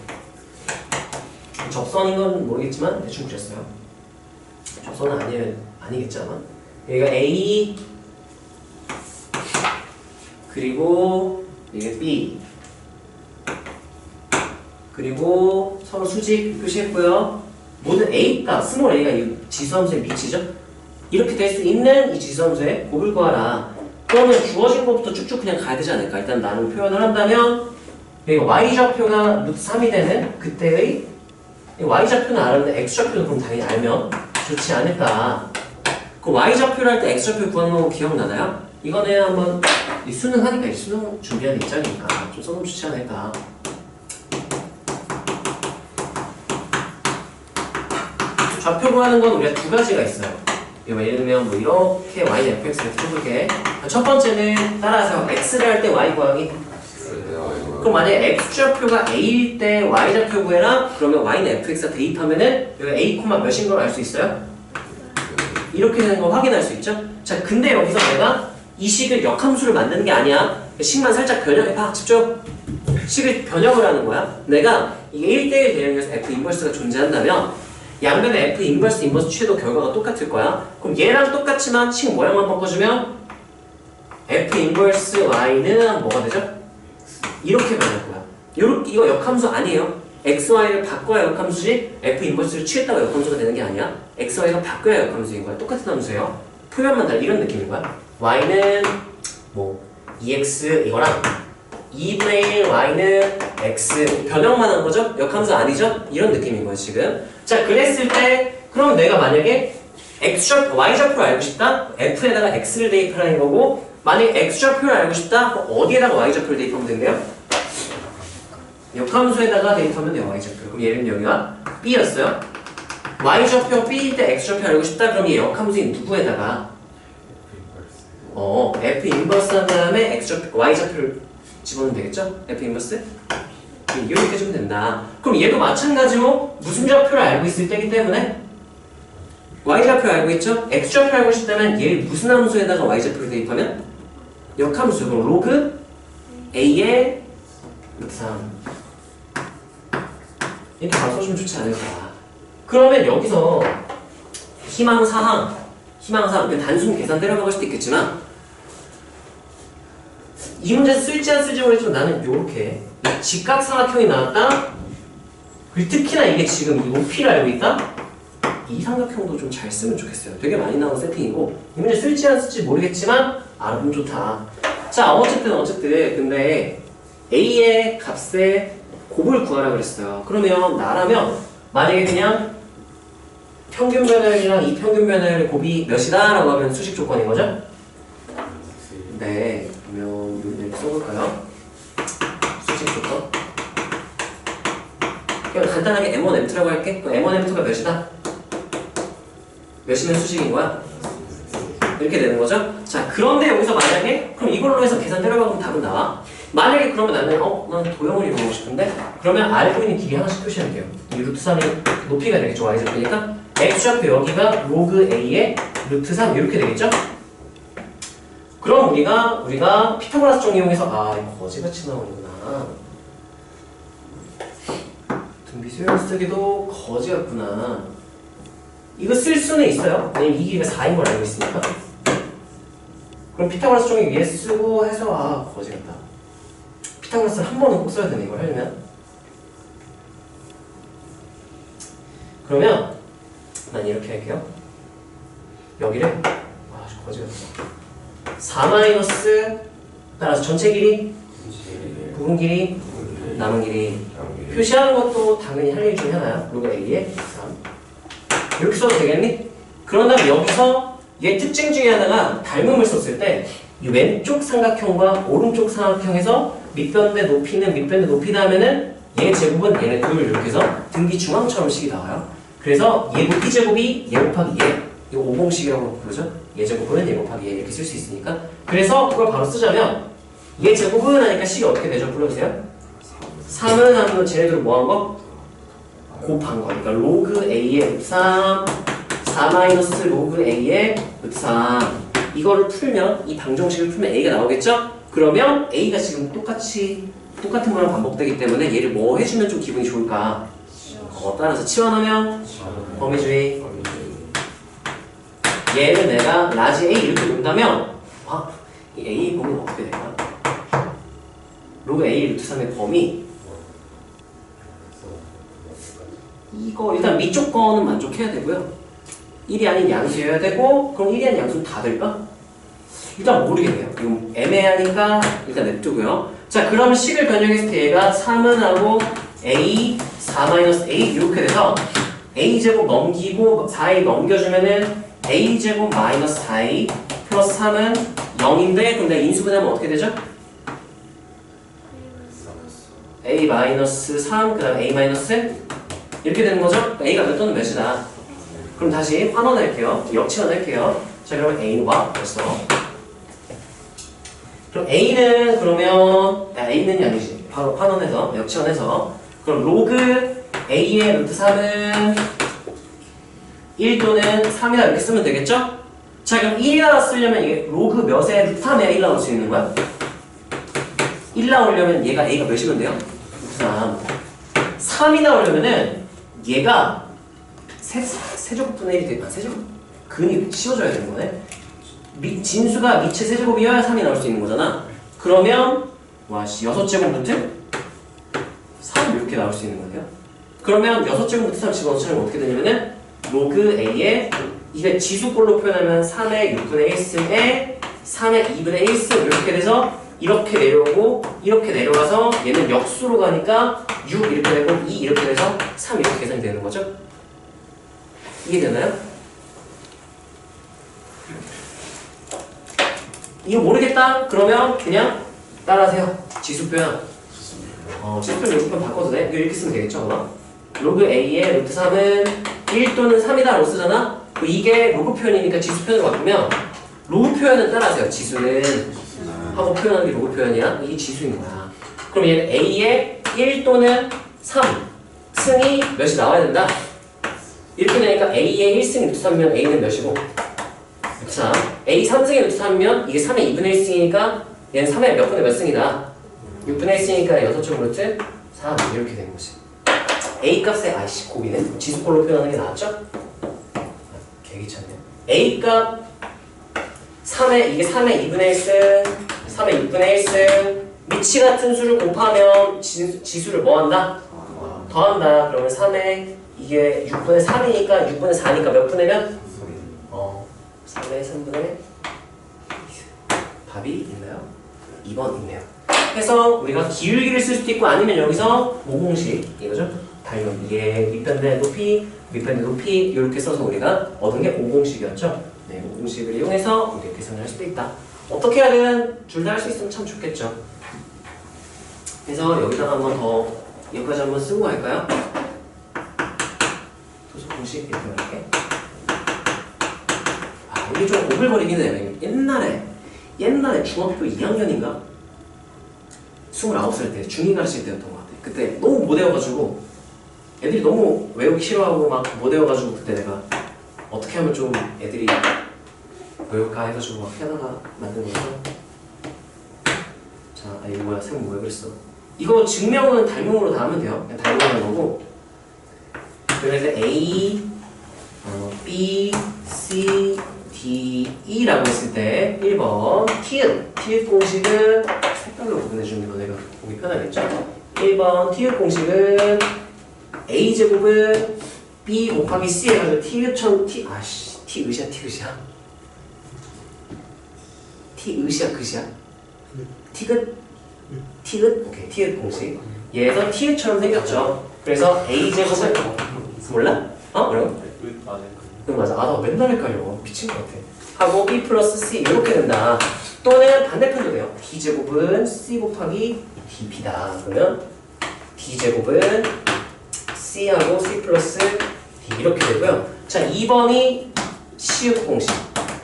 접선인 건 모르겠지만 대충 그렸어요. 접선은 아니겠지 아마. 여기가 A 그리고 이게 B 그리고 서로 수직 표시했고요. 모든 A가 스몰 A가 이 지수함수의 밑이죠. 이렇게 될 수 있는 이 지수함수의 곱을 구하라. 그러면 주어진 것부터 쭉쭉 그냥 가야 되지 않을까? 일단 나는 표현을 한다면 여기 y좌표가 루트 3이 되는 그때의 y좌표는 알았는데 x좌표는 그럼 당연히 알면 좋지 않을까? 그 y좌표를 할 때 x좌표 구하는 거 기억나나요? 이거는 한번 이 수능 하니까 이 수능 준비하는 입장이니까 좀 써놓으면 좋지 않을까? 좌표 구하는 건 우리가 두 가지가 있어요. 예를 들면 뭐 이렇게 y는 fx 이렇게 해볼게. 첫 번째는 따라서 x를 할 때 y 구하기. 그럼 만약에 x좌표가 a일 때 y좌표 구해라. 그러면 y는 fx가 대입하면은 여기 a, 몇인 걸 알 수 있어요? 이렇게 되는 거 확인할 수 있죠? 자, 근데 여기서 내가 이 식을 역함수를 만드는 게 아니야. 식만 살짝 변형해봐. 집중. 식을 변형을 하는 거야. 내가 이게 1대1 대응에서 F 인버스가 존재한다면 양변에 F 인버스 취해도 결과가 똑같을 거야. 그럼 얘랑 똑같지만 식 모양만 바꿔주면 F 인버스 Y는 뭐가 되죠? 이렇게 변할 거야. 이거 역함수 아니에요. X, Y를 바꿔야 역함수지 F 인버스를 취했다고 역함수가 되는 게 아니야. X, Y가 바꿔야 역함수인 거야. 똑같은 함수예요. 표현만 달리 이런 느낌인 거야. Y는 뭐 EX 이거랑 2분의 1 Y는 X 변형만 한 거죠? 역함수 아니죠? 이런 느낌인 거예요 지금. 자 그랬을 때 그럼 내가 만약에 Y좌표를 알고 싶다? F에다가 X를 대입하라는 거고 만약에 X좌표를 알고 싶다? 그럼 어디에다가 Y좌표를 대입하면 된대요? 역함수에다가 대입하면 돼요 Y좌표. 그럼 얘는 여기가 B였어요. Y좌표 B일 때 X좌표 알고 싶다? 그럼 얘 역함수인 누구에다가 F 인버스 한 다음에 X좌표, Y좌표를 집어넣으면 되겠죠? F 인버스? 이렇게 해주면 된다. 그럼 얘도 마찬가지로 무슨 좌표를 알고 있을 때이기 때문에 Y좌표 알고 있죠? X좌표 알고 싶다면 얘를 무슨 함수에다가 Y좌표를 대입하면? 역함수. 그럼 로그 A의 루트 3 이렇게 바로 써주면 좋지 않을까. 그러면 여기서 희망사항 단순 계산 때려박을 수도 있겠지만 이 문제 쓸지 안 쓸지 모르겠지만 나는 요렇게 직각삼각형이 나왔다. 그리고 특히나 이게 지금 이 높이를 알고 있다. 이 삼각형도 좀 잘 쓰면 좋겠어요. 되게 많이 나오는 세팅이고 이 문제 쓸지 안 쓸지 모르겠지만 알아보면 좋다. 자 어쨌든 근데 A의 값의 곱을 구하라 그랬어요. 그러면 나라면 만약에 그냥 평균 변화율이랑 이 평균 변화율의 곱이 몇이다 라고 하면 수식 조건인 거죠? 네, 그러면 이렇게 써볼까요? 수식 조건. 그냥 간단하게 M1, M2라고 할게. 그럼 M1, M2가 몇이다? 몇이면 수식인 거야? 이렇게 되는 거죠? 자, 그런데 여기서 만약에 그럼 이걸로 해서 계산 때려박으면 답은 나와. 만약에 그러면 나는 난 도형을 이루고 싶은데 그러면 알고 있는 길이 하나씩 표시할게요. 이 루트 3이 높이가 되겠죠? Y좌표니까 X좌표 여기가 로그 A의 루트 3 이렇게 되겠죠? 그럼 우리가 피타고라스 정 이용해서 이거 거지같이 나오는구나. 등비수열 쓰기도 거지 같구나. 이거 쓸 수는 있어요. 왜냐면 이 길이가 4인 걸 알고 있으니까. 그럼 피타고라스 정의 위에 쓰고 해서 거지 같다. 피타고라스를 한 번은 꼭 써야 되네 이걸 하려면. 그러면 난 이렇게 할게요. 여기를 거지 같다. 4 마이너스 따라서 전체 길이 부분 길이 남은 길이 표시하는 것도 당연히 할 일 중에 하나야. 로그 A의 3 이렇게 써도 되겠니? 그런 다음에 여기서 얘 특징 중에 하나가 닮음을 썼을 때 이 왼쪽 삼각형과 오른쪽 삼각형에서 밑변대 높이는 밑변대 높이다 하면은 얘 제곱은 얘네 둘 이렇게 해서 등비 중앙처럼 식이 나와요. 그래서 얘 높이 제곱이 얘 곱하기 얘 이거 오공식이라고 부르죠? 얘 제곱은 얘 곱하기 얘 이렇게 쓸 수 있으니까 그래서 그걸 바로 쓰자면 얘 제곱은 하니까 식이 어떻게 되죠? 불러주세요. 3은 하면 쟤네들은 뭐 한 거? 곱한 거. 그러니까 로그 A의 루트 3 4 마이너스 로그 A의 루트 3 이거를 풀면 이 방정식을 풀면 A가 나오겠죠? 그러면 A가 지금 똑같은 거랑 반복되기 때문에 얘를 뭐 해주면 좀 기분이 좋을까? 따라서 치환하면 범위주의 얘를 내가 라지 A 이렇게 놓는다면 이 A 범위는 어떻게 될까? 로그 A 루트 3의 범위 이거 일단 밑쪽 거는 만족해야 되고요 1이 아닌 양수여야 되고 그럼 1이 아닌 양수는 다 될까? 일단 모르겠네요. 이거 애매하니까 일단 냅두고요. 자 그러면 식을 변형했을 때 얘가 3은 하고 A 4-A 이렇게 돼서 A제곱 넘기고 4A 넘겨주면은 A제곱 마이너스 4A 플러스 3은 0인데 근데 인수분해하면 어떻게 되죠? A 마이너스 3 그 다음 A 마이너스 이렇게 되는 거죠? A가 몇 또는 몇이다. 그럼 다시 환원할게요. 역치환할게요. 자 그러면 A는 와 벌써 그럼 A는 그러면 A는 아니지 바로 환원해서 역치환해서 그럼 로그 A의 루트 3은 1 또는 3이다 이렇게 쓰면 되겠죠? 자 그럼 1이라 쓰려면 이게 로그 몇에 루트 3에 1 나올 수 있는 거야? 1 나오려면 얘가 a가 몇이면 돼요? 루트 3. 3이 나오려면은 얘가 세제곱분의 1이 돼. 세제곱? 근이 씌워줘야 되는 거네. 진수가 미체 세제곱이어야 3이 나올 수 있는 거잖아. 그러면 와씨 6제곱 루트 3 이렇게 나올 수 있는 거예요. 그러면 6제곱 루트 3 집어넣으면 어떻게 되냐면은 로그 a에 이게 지수꼴로 표현하면 3의 6분의 1승에 3의 2분의 1승 이렇게 돼서 이렇게 내려오고 이렇게 내려가서 얘는 역수로 가니까 6 이렇게 되고 2 이렇게 돼서 3 이렇게 계산이 되는 거죠. 이해되나요? 이거 모르겠다? 그러면 그냥 따라하세요. 지수 표현. 지수 표현 로그 표현 바꿔도 돼? 이렇게 쓰면 되겠죠, 아마? 로그 a의 루트 3은 1 또는 3이다 로 쓰잖아? 이게 로그 표현이니까 지수 표현으로 바꾸면 로그 표현은 따라하세요. 지수는 하고 표현하는 게 로그 표현이야. 이게 지수인 거야. 그럼 얘는 a의 1 또는 3 승이 몇이 나와야 된다. 이렇게 되니까 a의 1승이 루트 3이면 a는 몇이고 루트 3 a 3승이 루트 3이면 이게 3의 2분의 1승이니까 얘는 3의 몇 분의 몇 승이다. 6분의 1승이니까 6점 루트 3 이렇게 되는 거지. a 값에 아이씨 고비네. 지수꼴로 표현하는 게 낫죠? 개귀찮네요. a 값 3의 이게 3의 2분의 1승 3의 6분의 1승 미치 같은 수를 곱하면 지수를 뭐 한다? 더한다. 그러면 3의 이게 6분의 3이니까 6분의 4니까 몇 분의 몇? 3의 3분의 답이 있나요? 2번 있네요. 해서 우리가 기울기를 쓸 수도 있고 아니면 여기서 모공식 이거죠? 당연히 이게 밑변대 높이 밑변대 높이 이렇게 써서 우리가 얻은 게 오공식이었죠? 네, 오공식을 이용해서 우리가 계산을 할 수도 있다. 어떻게 하든 둘 다 할 수 있으면 참 좋겠죠. 그래서 여기다가 한번 더 여기까지 한번 쓰고 갈까요? 도수 공식 이렇게 할게. 이게 좀 오글거리긴 해요. 옛날에 중학교 2학년인가? 29살 때 중2 가르칠 때였던 것 같아. 그때 너무 못 외워가지고 애들이 너무 외우기 싫어하고 막 못 외워가지고 그때 내가 어떻게 하면 좀 애들이 외울까 해가지고 막 하다가 만든 거죠. 자, 이거 뭐야? 쌤 왜 그랬어? 이거 증명은 닮음으로 다 하면 돼요. 그냥 닮음하는 거고. 그래서 A, B, C, D, E라고 했을 때 1번 티읕 공식은 색깔로 구분해주는 거 내가 보기 편하겠죠? 1번 티읕 공식은 A제곱은 B 곱하기 C 해가지고 티읕처럼 티읕이야 그시야? 티읕? 오케이, 티읕 공식. 얘에서 티읕처럼 생겼죠. 그래서 A제곱은 몰라? 뭐라고? 응, 맞아. 나 맨날 헷갈려. 미친 것 같아. 하고 B 플러스 C 이렇게 된다. 또는 반대편도 돼요. D제곱은 C 곱하기 DB다. 그러면 D제곱은 C하고 C 플러스 D 이렇게 되고요. 자, 2번이 시읒 공식.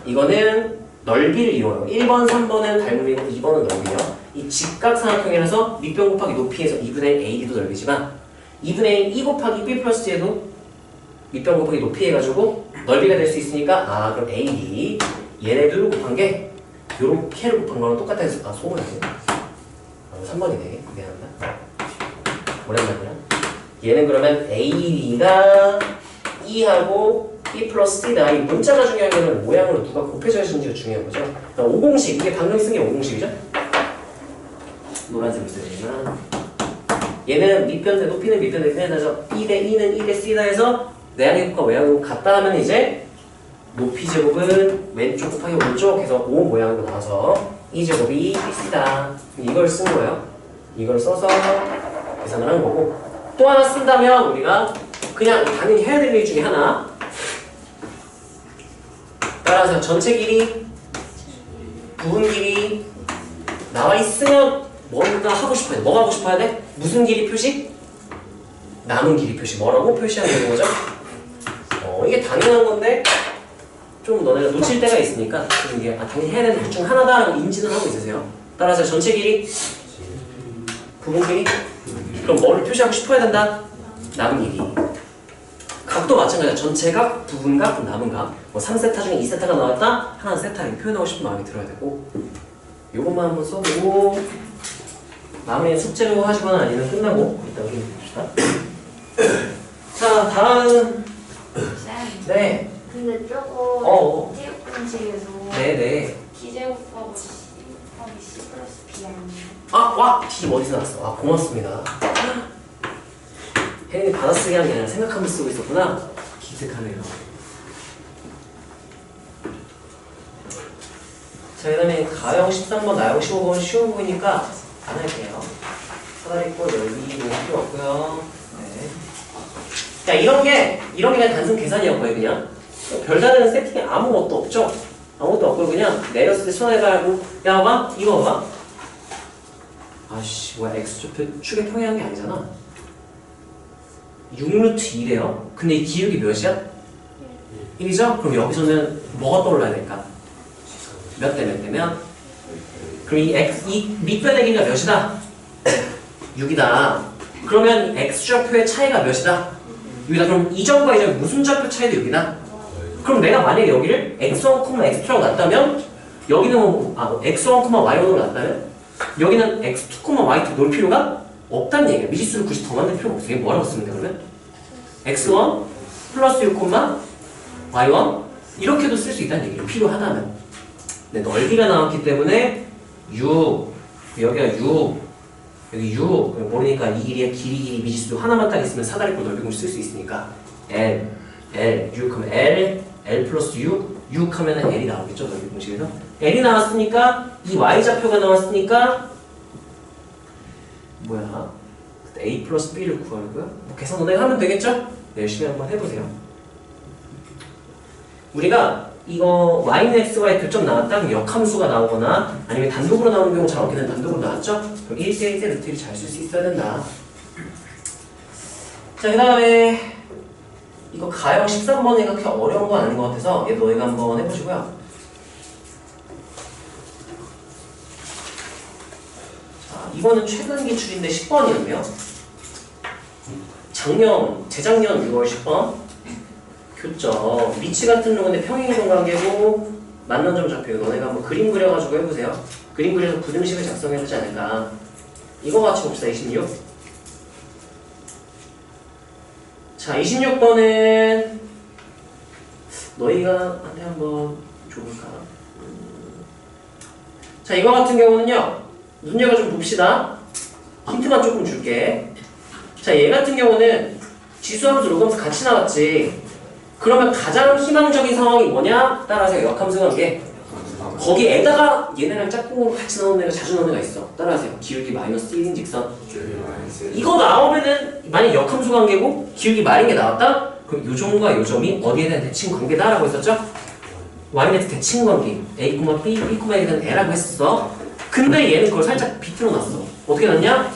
이거는 넓이를 이용해요. 1번, 3번은 닮음이고 2번은 넓이요. 이 직각삼각형이라서 밑변 곱하기 높이에서 2분의 1 AD도 넓이지만 2분의 1 E 곱하기 B 플러스 D에도 밑변 곱하기 높이 해가지고 넓이가 될 수 있으니까 그럼 AD 얘네들 곱한 게 요렇게를 곱한 거랑 똑같다 해서 소문이네. 3번이네. 미안합니다. 오랜만이야. 얘는 그러면 AD가 E하고 B 플러스 D다. 이 문자가 중요한 게 아니라 모양으로 누가 곱해져 있는지가 중요한 거죠. 5공식, 이게 방금 쓴 게 5공식이죠? 노란색을 써야 되나? 얘는 밑변 대 높이는 밑변 대 높이에서 E 대 E는 E 대 C다 해서 내향의 곱과 외향의 곱 같다 하면 이제 높이 제곱은 왼쪽 곱하기 오른쪽 해서 O 모양으로 나와서 E 제곱이 C다. 이걸 쓴 거예요. 이걸 써서 계산을 한 거고, 또 하나 쓴다면 우리가 그냥 당연히 해야 될 일 중에 하나, 따라서 전체 길이, 부분 길이 나와 있으면 뭔가 하고 싶어야 돼. 뭐가 하고 싶어야 돼? 무슨 길이 표시? 남은 길이 표시. 뭐라고 표시하면 되는 거죠? 이게 당연한 건데 좀 너네가 놓칠 때가 있으니까 좀 이게 당연히 해야 되는 것 중 하나다라고 인지는 하고 있으세요. 따라서 전체 길이, 부분 길이, 그럼 뭐를 표시하고 싶어야 된다? 남은 길이. 각도 마찬가지야. 전체각, 부분각, 남은각. 뭐 3세타 중에 2세타가 나왔다? 하나 세타 이렇게 표현하고 싶은 마음이 들어야 되고 요것만 한번 써보고 마무리 숙제로 하시거나 아니면 끝나고 이따 우리 봅시다. 자, 다음. 쌤. 네. 근데 저거 어. 체육 공식에서 네네. 기재곱하고 C 곱하기 C 플러스 B 아니에요? 아, 와! D 어디서 나왔어? 아, 고맙습니다. 혜린이 받아쓰기 하는 게 아니라 생각하면서 쓰고 있었구나. 기특하네요. 자, 그 다음에 가형 13번, 나형 15번 쉬워 보이니까 안 할게요. 사다리꼴 열기 뭐 필요 없고요. 네. 자, 이런 게 그냥 단순 계산이었고요, 그냥. 별다른 세팅이 아무것도 없죠? 아무것도 없고 그냥 내렸을 때 손해가고 야, 봐봐. 이거 봐봐. 아씨, 뭐야, X좌표 축에 평행한 게 아니잖아. 6루트 2래요. 근데 이 기울기 몇이야? 1이죠? 그럼 여기서는 뭐가 떠올라야 될까? 몇 대 몇 대면? 그럼 이 밑변의 몇이다? 6이다. 그러면 X좌표의 차이가 몇이다? 6이다. 그럼 이점과 이점의 무슨 좌표 차이도 6이다? 그럼 내가 만약에 여기를 x1, x2라고 놨다면 여기는 x1, y1으로 놨다면 여기는 x2, y2 놓을 필요가 없다는 얘기야. 미지수를 굳이 더 만들 필요가 없어. 이게 뭐라고 쓰면 돼 그러면? x1 플러스 6, y1 이렇게도 쓸 수 있다는 얘기예요. 필요하다면. 근데 넓이가 나왔기 때문에 6 여기가 6 여기 6 모르니까 이 길이의 길이 미지수 하나만 딱 있으면 사다리꼴 넓이 공식 쓸 수 있으니까 L 6 하면 L 플러스 6 하면은 L이 나오겠죠 넓이 공식에서. L이 나왔으니까 이 Y좌표가 나왔으니까 뭐야 A 플러스 B를 구하고요. 뭐 계산 너네가 하면 되겠죠? 네, 열심히 한번 해보세요. 우리가 이거 y는 xy 교점 나왔다 그럼 역함수가 나오거나 아니면 단독으로 나오는 경우 잘 없게 된 단독으로 나왔죠? 그럼 1대 1대 루트 1을 잘 쓸 수 있어야 된다. 자, 그 다음에 이거 가형 13번이가 그렇게 어려운 건 아닌 것 같아서 얘 너희가 한번 해보시고요. 자, 이거는 최근 기출인데 10번이었네요. 재작년 6월 10번 교점 위치 같은 경우인데 평행이동 관계고 만난 점 좌표 너네가 한번 그림 그려가지고 해보세요. 그림 그려서 부등식을 작성해야 되지 않을까. 이거 같이 봅시다. 26. 자, 26번은 너희가 한테 한번 줘볼까? 자, 이거 같은 경우는요 눈여겨 좀 봅시다. 힌트만 조금 줄게. 자, 얘 같은 경우는 지수함수 로그함수 같이 나왔지. 그러면 가장 희망적인 상황이 뭐냐? 따라서 역함수 관계. 거기에다가 얘네랑 짝꿍으로 같이 나오는 애가 자주 나오는 애가 있어. 따라하세요. 기울기 마이너스 1인 직선. 이거 나오면은 만약 역함수 관계고 기울기 마이너스 게 나왔다? 그럼 요 점과 요 점이 어디에 대한 대칭 관계다라고 했었죠? ynet 대칭 관계. a, b, b, a에 대한 애라고 했었어. 근데 얘는 그걸 살짝 비틀어 놨어. 어떻게 놨냐?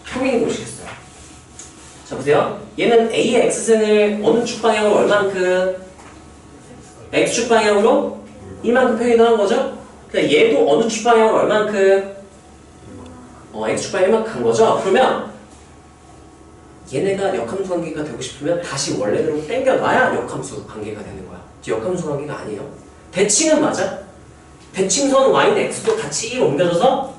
평행 공식했어요. 자, 보세요. 얘는 a의 x승을 어느 축 방향으로 얼만큼? x축 방향으로 이만큼 평행이 나온 거죠? 그러니까 얘도 어느 축 방향으로 얼만큼? x축 방향 이만큼 간 거죠? 그러면 얘네가 역함수 관계가 되고 싶으면 다시 원래대로 당겨놔야 역함수 관계가 되는 거야. 역함수 관계가 아니에요. 대칭은 맞아. 대칭선 y는 x도 같이 1 옮겨져서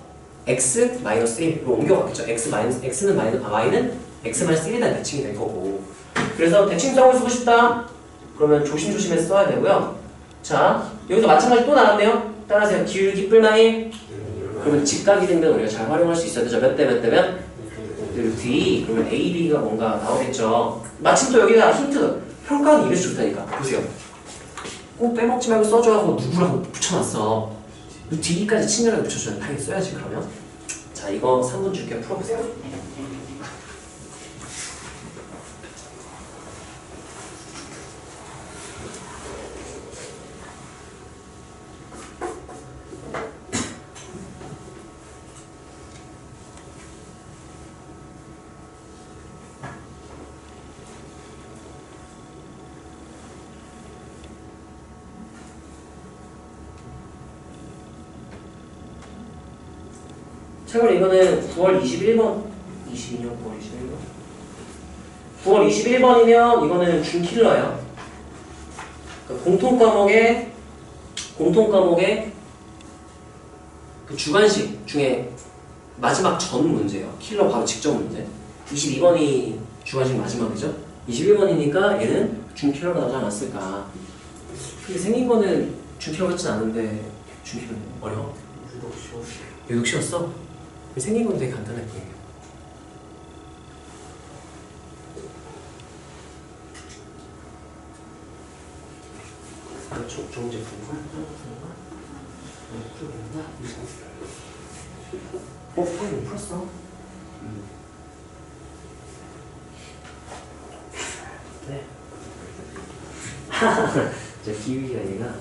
x 마이너스 1로 옮겨갔겠죠. x는 y는 x 마이너스 1에 대한 대칭이 될 거고. 그래서 대칭성을 쓰고 싶다. 그러면 조심조심해서 써야 되고요. 자, 여기서 마찬가지 또 나왔네요. 따라하세요. 기울기 뿔마 1. 그러면 직각이 되면 우리가 잘 활용할 수 있어야 되죠. 몇 대 몇 대면? 루트 2. 그러면 a, b가 뭔가 나오겠죠. 마침 또 여기다 힌트. 평가는 이래서 좋다니까. 보세요. 꼭 빼먹지 말고 써줘 하고 누구라고 붙여놨어. 루트 2까지 친절하게 붙여주면 당연히 써야지 그러면. 자, 이거 3분 줄게요. 풀어보세요. 참고로 이거는 9월 21번 22년 9월 21번 9월 21번이면 이거는 준킬러예요. 그러니까 공통 과목에 그 주관식 중에 마지막 전 문제예요. 킬러 바로 직전 문제. 22번이 주관식 마지막이죠. 21번이니까 얘는 준킬러가 나오지 않았을까. 근데 생긴 거는 준킬러 같진 않은데 준킬러는 어려워. 유독 쉬웠어? 생긴 건 되게 간단해 보여요. 좋은 제품인가? 이거 풀었어? 네. 자, 기울기가 얘가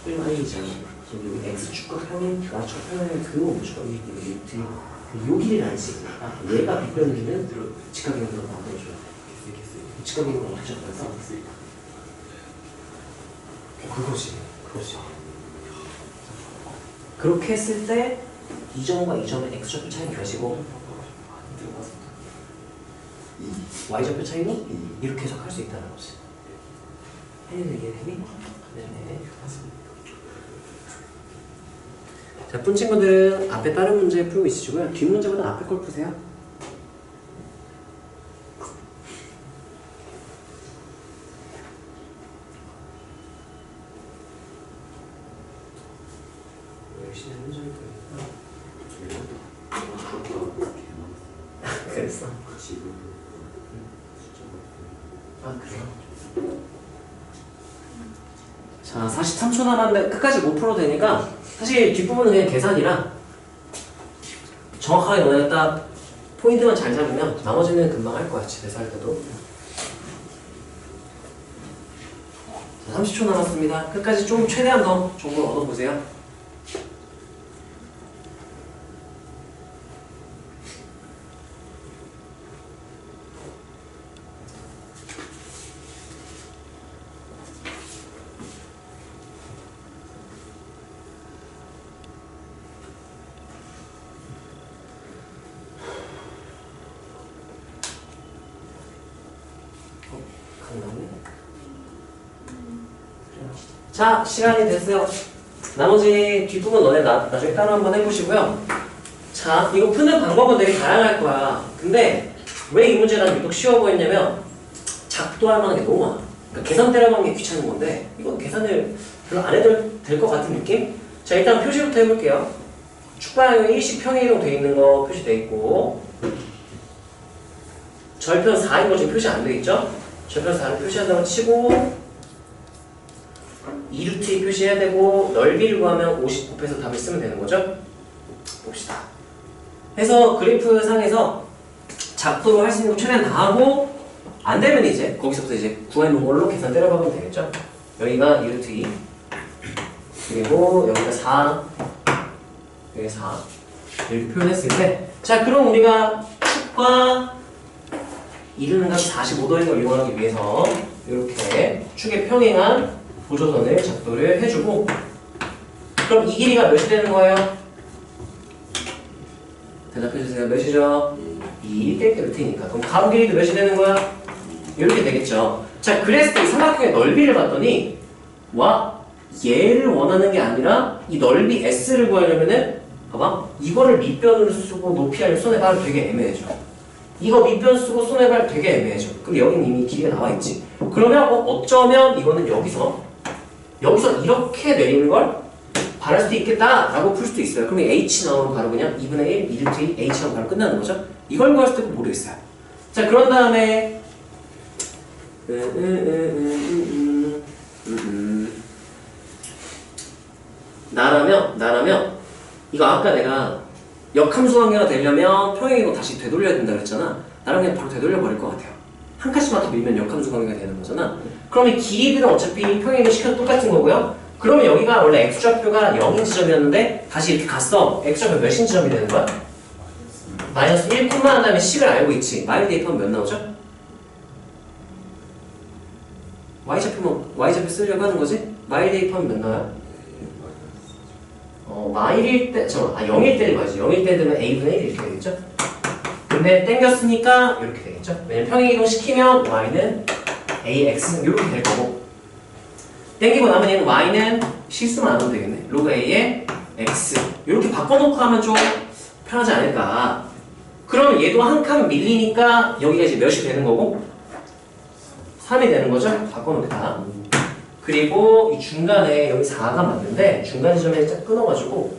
Y잖아. 여기 X축과 평행, Y축과 평행의 그 오축과 요 길이를 알지? 얘가 빗변기는 직각이동으로 만들어줘야 돼. 직각이동으로 어떻게 잡아서? 그거지. 그렇게 했을 때 이 점과 이 점의 X좌표 차이는 몇이고 Y좌표 차이는 이렇게 해석할 수 있다는 거지. 혜리는 이해되니? 네네. 자, 푼 친구들은 앞에 다른 문제 풀고 있으시고요. 뒷 문제보다 앞에 걸 푸세요. 열심히 하는 점이 보이니까. 그랬어? 아, 그래요? 자, 43초 남았는데 끝까지 못 풀어도 되니까 사실 뒷부분은 그냥 계산이라 정확하게 너네가 딱 포인트만 잘 잡으면 나머지는 금방 할 거야. 집에서 할 때도. 자, 30초 남았습니다. 끝까지 좀 최대한 더 정보를 얻어보세요. 자, 시간이 됐어요. 나머지 뒷부분 너네 나중에 따로 한번 해보시고요. 자, 이거 푸는 방법은 되게 다양할 거야. 근데 왜 이 문제가 유독 쉬워 보였냐면 작도할 만한 게 너무 많아. 그러니까 계산 때려가는 게 귀찮은 건데 이건 계산을 별로 안 해도 될 것 같은 느낌? 자, 일단 표시부터 해볼게요. 축방향은 일식 평행이동 돼 있는 거 표시돼 있고 절편 4인 거 지금 표시 안 돼 있죠? 절편 4를 표시한다고 치고 2루트에 표시해야 되고 넓이를 구하면 50 곱해서 답을 쓰면 되는 거죠? 봅시다. 해서 그래프 상에서 작도로 할 수 있는 거 최대한 다 하고 안 되면 이제 거기서부터 이제 구해놓은 걸로 계산 때려박으면 되겠죠? 여기가 2루트 2 그리고 여기가 4 여기 4 이렇게 표현했을 때 자, 그럼 우리가 축과 이르는 값 45도인 걸 이용하기 위해서 이렇게 축에 평행한 보조선을 작도를 해주고 그럼 이 길이가 몇이 되는 거예요? 대답해주세요. 몇이죠? 2 1대 루트니까 그럼 가로 길이도 몇이 되는 거야? 이렇게 되겠죠. 자, 그랬을 때 이 삼각형의 넓이를 봤더니 와, 얘를 원하는 게 아니라 이 넓이 S를 구하려면은 봐봐, 이거를 밑변으로 쓰고 높이를 손에 발 되게 애매해져. 이거 밑변 쓰고 손에 발 되게 애매해져. 그럼 여긴 이미 길이가 나와 있지. 그러면 어쩌면 이거는 여기서 이렇게 내리는 걸 바랄 수도 있겠다라고 풀 수도 있어요. 그럼 H 나오면 바로 그냥 2분의 1, 2루트 2, H하고 바로 끝나는 거죠. 이걸 구할 수도 모르겠어요. 자, 그런 다음에 나라면 이거 아까 내가 역함수 관계가 되려면 평행이동 다시 되돌려야 된다 그랬잖아. 나랑 그냥 바로 되돌려 버릴 것 같아요. 한 칸씩만 더 밀면 역함수 관계가 되는 거잖아. 그럼 이 길이들은 어차피 평행이동 시켜도 똑같은 거고요. 그러면 여기가 원래 x좌표가 0인 지점이었는데 다시 이렇게 갔어. x좌표 몇인 지점이 되는 거야? 마이너스 1, 한 다음에 10을 알고 있지. 마일 대입하면 몇 나오죠? y좌표 쓰려고 하는 거지? 마일 대입하면 몇 나와요? 마일일 때, 0일 때를 봐야지. 0일 때 되면 a분의 1 이렇게 되겠죠? 근데 땡겼으니까 이렇게 되겠죠. 왜냐면 평행이동 시키면 y는 ax 이렇게 될 거고, 땡기고 나면 얘는 y는 실수만 안 하면 되겠네. 로그 a의 x 이렇게 바꿔놓고 하면 좀 편하지 않을까. 그러면 얘도 한 칸 밀리니까 여기가 이제 몇이 되는 거고 3이 되는 거죠. 바꿔놓다. 그리고 이 중간에 여기 4가 맞는데 중간 지점에 딱 끊어가지고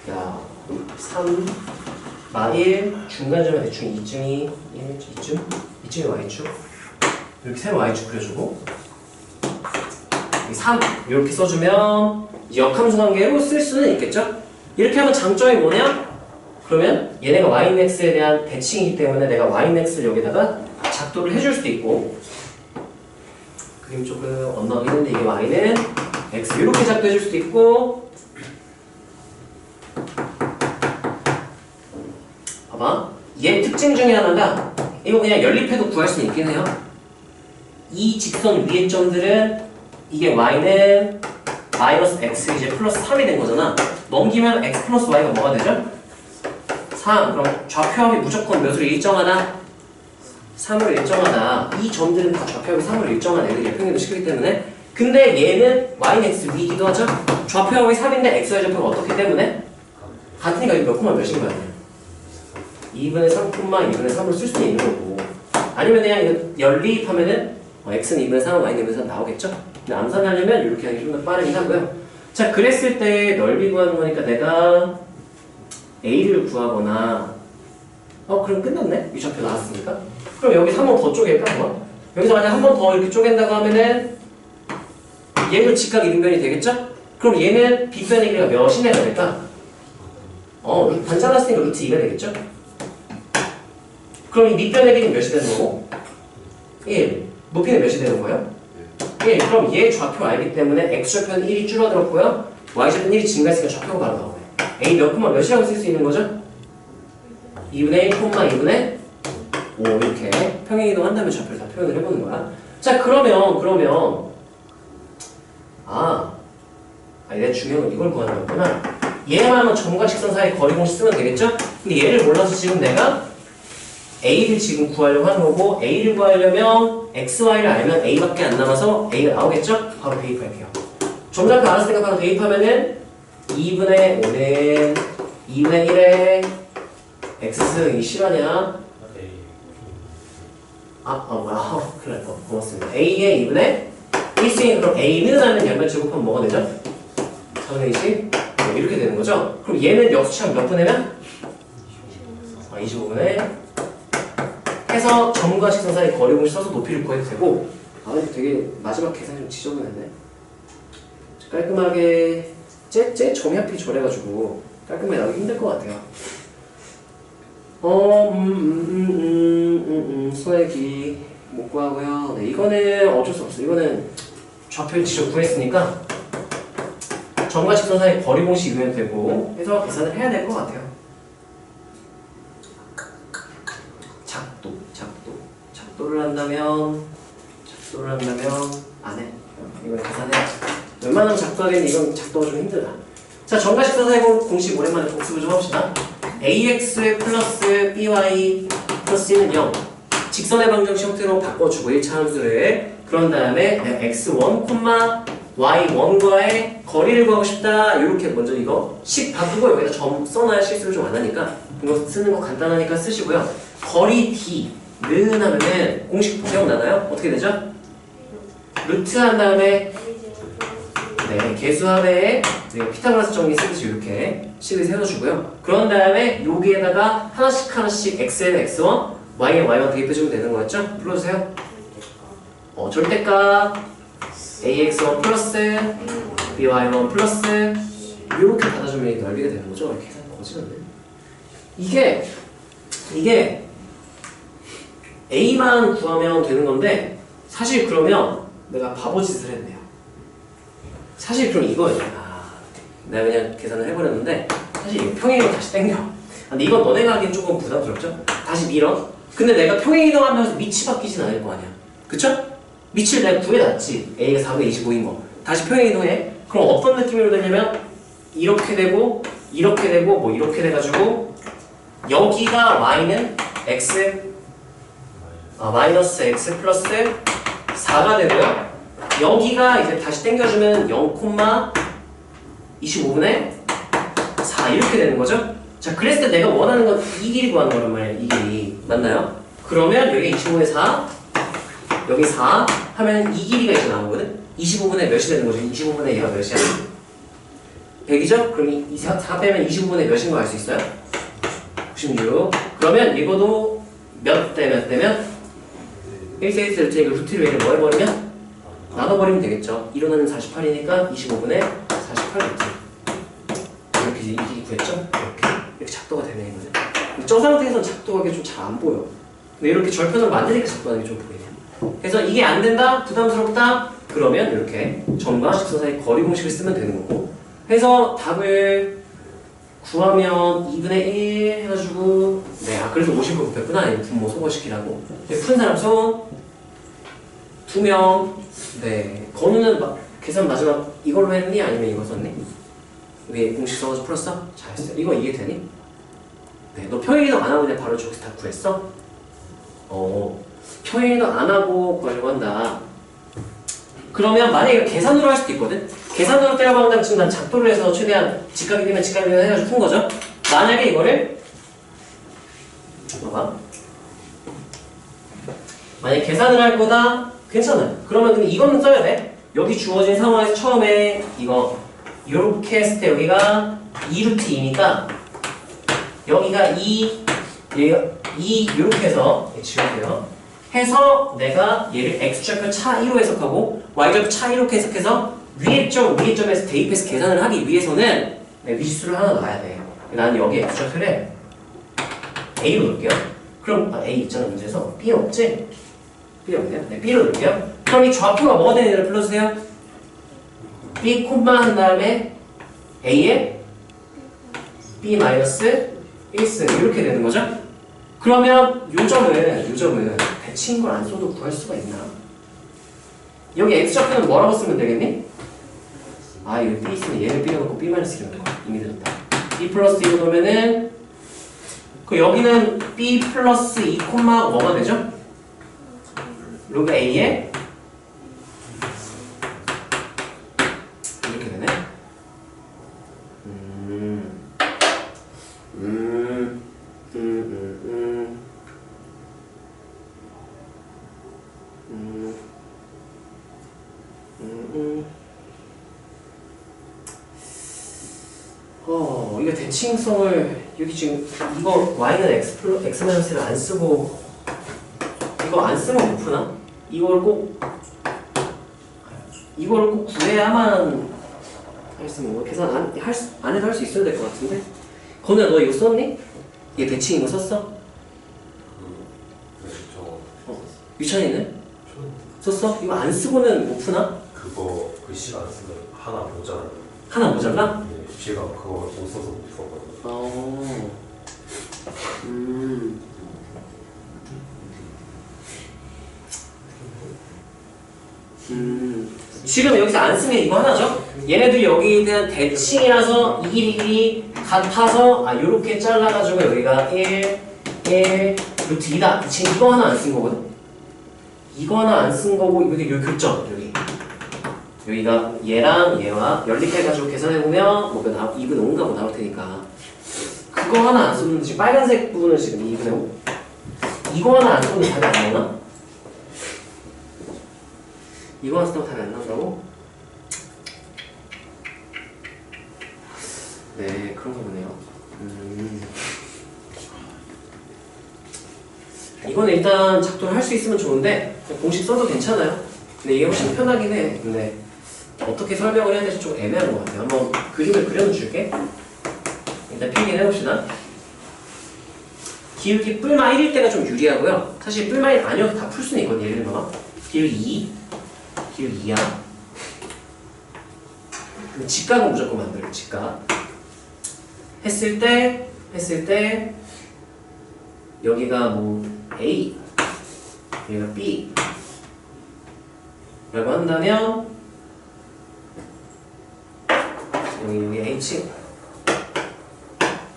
야 3, 마 1, 중간 지점에 대충 2쯤이 1, 2쯤이 y축 이렇게 세 y축 그려주고 3 이렇게 써주면 역함수 관계로 쓸 수는 있겠죠? 이렇게 하면 장점이 뭐냐? 그러면 얘네가 ymax에 대한 대칭이기 때문에 내가 ymax를 여기다가 작도를 해줄 수도 있고, 그림 조금 엇나오긴 했는데 이게 y는 x 이렇게 작도해줄 수도 있고, 봐봐 얘 특징 중에 하나가 이거 그냥 연립해도 구할 수 있긴 해요. 이 직선 위의 점들은 이게 y는 마이너스 x 이제 플러스 3이 된 거잖아. 넘기면 x 플러스 y가 뭐가 되죠? 3. 그럼 좌표합이 무조건 몇으로 일정하다? 3으로 일정하다. 이 점들은 다 좌표합이 3으로 일정한 애들이야. 평행도 시키기 때문에. 근데 얘는 y는 x 위이기도 하죠? 좌표합이 3인데 xy 좌표가 어떻기 때문에? 같으니까 이거 몇 콤마 몇인 거야? 2분의 3 콤마 2분의 3으로 쓸 수도 있는 거고, 아니면 그냥 이거 연립하면은 x는 2분의 3, y는 2분의 3 나오겠죠? 근데 암산하려면 이렇게 하는 게 좀 더 빠르긴 하고요. 자, 그랬을 때 넓이 구하는 거니까 내가 a를 구하거나 그럼 끝났네? 이 좌표 나왔으니까. 그럼 여기서 한 번 더 쪼갤까? 뭐? 여기서 만약 한 번 더 이렇게 쪼갠다고 하면은 얘도 직각 이등변이 되겠죠? 그럼 얘는 빗변의 길이가 몇이 내가 될까? 반장났으니까 루트 2가 되겠죠? 그럼 이 밑변의 길이는 몇이 되는 거고? 1. 높이는 몇이 되는 거예요? 1. 그럼 얘 좌표 알기 때문에 x좌표는 1이 줄어들었고요. y좌표는 1이 증가했으니까 좌표가 바로 나오네. a 몇 콤마 몇이라고 쓸 수 있는 거죠? 2분의 1 콤마 2분의 5 이렇게 평행이동 한다면 좌표를 다 표현을 해보는 거야. 자, 그러면 내가 중요한 건 이걸 구하는 거구나. 얘만 하면 점과 직선 사이 거리 공식 쓰면 되겠죠? 근데 얘를 몰라서 지금 내가 a를 지금 구하려고 하는 거고, a를 구하려면 xy를 알면 a밖에 안 남아서 a가 나오겠죠? 바로 대입할게요. 점좌표 알았으니까 바로 대입하면은 2분의 5는 2분의 1에 x승이 실화냐? 큰일 날 뻔. 고맙습니다. a의 2분의 1승이 그럼 a는 하면 양변 제곱하면 뭐가 되죠? 4분의 20? 이렇게 되는 거죠? 그럼 얘는 역수치하면 몇 분이면? 25분의 해서 점과 직선 사이 거리 공식 써서 높이를 구해도 되고, 되게 마지막 계산이 좀 지저분했네. 깔끔하게 쟤 점이 하필 저래가지고 깔끔하게 나오기 힘들 것 같아요. 손의 길이 못 구하고요. 네, 이거는 어쩔 수 없어. 이거는 좌표를 직접 구했으니까 점과 직선 사이 거리 공식 이용해도 되고 해서 계산을 해야 될 것 같아요. 작도를 한다면 안 해. 이걸 계산해. 웬만하면 작도하기는 이건 작도가 좀 힘들다. 자, 점과 직선 사이 공식 오랜만에 복습을 좀 합시다. ax 플러스 by 플러스 1은 0. 직선의 방정식 형태로 바꿔주고 1차 함수를. 그런 다음에 x1, y1과의 거리를 구하고 싶다. 이렇게 먼저 이거 식 바꾸고 여기다 점 써놔야 실수를 좀 안 하니까 이거 쓰는 거 간단하니까 쓰시고요. 거리 d는 하면은 공식 기억나나요? 어떻게 되죠? 루트 한 다음에 개수합에 피타고라스 정리 쓰듯이 이렇게 식을 세워주고요. 그런 다음에 여기에다가 하나씩 x에는 x1, y에 y1 대입해주면 되는 거였죠? 풀어주세요. 절대값 ax1 플러스 by1 플러스 이렇게 받아주면 넓이가 되는 거죠? 계산 거지같네. 이게 a만 구하면 되는 건데 사실 그러면 내가 바보짓을 했네요. 사실 그럼 이거예요. 내가 그냥 계산을 해버렸는데 사실 이거 평행이동 다시 땡겨. 근데 이건 너네가 하기엔 조금 부담스럽죠? 다시 밀어. 근데 내가 평행이동 하면서 밑이 바뀌진 않을 거 아니야. 그쵸? 밑을 내가 구해놨지. a가 4분의 25인 거. 다시 평행이동해. 그럼 어떤 느낌으로 되냐면 이렇게 되고 뭐 이렇게 돼가지고 여기가 y는 x 마이너스 x 플러스 4가 되고요. 여기가 이제 다시 당겨주면 0,25분의 4 이렇게 되는 거죠. 자, 그랬을 때 내가 원하는 건 이 길이 구하는 거란 말이에요. 이 길이. 맞나요? 그러면 여기 25분의 4, 여기 4 하면 이 길이가 이제 나오거든? 25분의 몇이 되는 거죠? 25분의 얘가 몇이야? 100이죠? 그럼 이 4 빼면 25분의 몇인 거 알 수 있어요? 96. 그러면 이거도 몇 대 몇 대면 1세 1세 될 테니까 루트를 얘를 뭐 해버리면? 나눠버리면 되겠죠. 1호는 48이니까 25분의 48루트. 이렇게 이제 이 길이 구했죠? 이렇게 작도가 되네 이거죠. 저 상태에서는 작도하기 좀 잘 안 보여. 근데 이렇게 절편을 만드니까 작도하는 게 좀 보이네요. 그래서 이게 안 된다? 부담스럽다? 그러면 이렇게 점과 직선 사이 거리 공식을 쓰면 되는 거고. 해서 답을 구하면 2분의 1 해가지고 그래서 50을 곱했구나. 분모 소거시키라고. 푼 사람 손 2명. 건우는 계산 마지막 이걸로 했니? 아니면 이거 썼니? 왜 공식 써서 풀었어? 잘했어. 이거 이해되니? 너 평행이동 안 하고 그냥 바로 저기서 다 구했어? 평행이동 안 하고 구하려고 한다. 그러면 만약에 이거 계산으로 할 수도 있거든? 계산으로 때려박는다면 지금 난 작도를 해서 최대한 직각이 되면 해가지고 푼 거죠? 만약에 이거를 봐봐. 만약에 계산을 할 거다? 괜찮아요. 그러면 근데 이거는 써야 돼. 여기 주어진 상황에서 처음에 이거 요렇게 했을 때 여기가 2루트 2니까 여기가 2, 얘가 2 요렇게 해서 지울게요. 해서 내가 얘를 x좌표 차 1로 해석하고 y좌표 차 1로 해석해서 위에 점에서 대입해서 계산을 하기 위해서는 미지수를 하나 놔야 돼. 나는 여기 x좌표를 a로 놓을게요. 그럼 a 있잖아 문제에서 b 없지? b 없네요. b로 놓을게요. 그럼 이 좌표가 뭐가 되는지를 불러주세요. b 콤마 한 다음에 a에 b 마이너스 1승 이렇게 되는 거죠? 그러면 요 점은 대칭 걸 안 써도 구할 수가 있나? 여기 x좌표는 뭐라고 쓰면 되겠니? 이거 b 있으면 얘를 b로 놓고 b 마이너스 1로 놓고 이미 들었다. b 플러스 2로 놓으면은 여기는 b 플러스 2 콤마 뭐가 되죠? 로그 a에 이렇게 되네. 이거 대칭성을 여기 지금 이거 y는 x-를 안 쓰고 이거 안 쓰면 못 푸나? 이걸 꼭 구해야만 할 수 있는 거. 계산 안 해도 할 수 있어야 될 것 같은데. 건우야 너 이거 썼니? 얘 대칭 이거 썼어? 유찬이는? 썼어? 이거 안 쓰고는 못 푸나? 그거 글씨 안 쓰면 하나 모자라요. 하나 모자라? 네, 제가 그거 못 써서 못 썼거든요. 지금 여기서 안 쓰면 이거 하나죠? 얘네들이 여기에 대한 대칭이라서 이 길이 같아서 요렇게 잘라가지고 여기가 1 루트 2다. 지금 이거 하나 안 쓴 거거든? 이거 하나 안 쓴 거고 여기 교점 여기가 얘랑 얘와 연립해가지고 계산해보면 뭐 2분의 5인가 뭐 나올 테니까 그거 하나 안 썼는데 지금 빨간색 부분은 지금 2분의 5 이거 하나 안 썼는데 답이 안 나오나? 이거 하나 쓰면 답이 안 나온다고? 네 그런가 보네요. 이건 일단 작동을 할 수 있으면 좋은데 공식 써도 괜찮아요. 근데 이게 훨씬 편하긴 해. 근데 어떻게 설명을 해야 될지 좀 애매한 것 같아요. 한번 그림을 그려는 줄게. 일단 필기를 해봅시다. 기울기 뿔마 1일 때가 좀 유리하고요. 사실 뿔마 1 아니어도 다 풀 수는 있거든요. 예를 들어 기울기 2, 기울기 2야. 직각은 무조건 만들고 직각. 했을 때 여기가 뭐 A, 여기가 B 라고 한다면 여기 H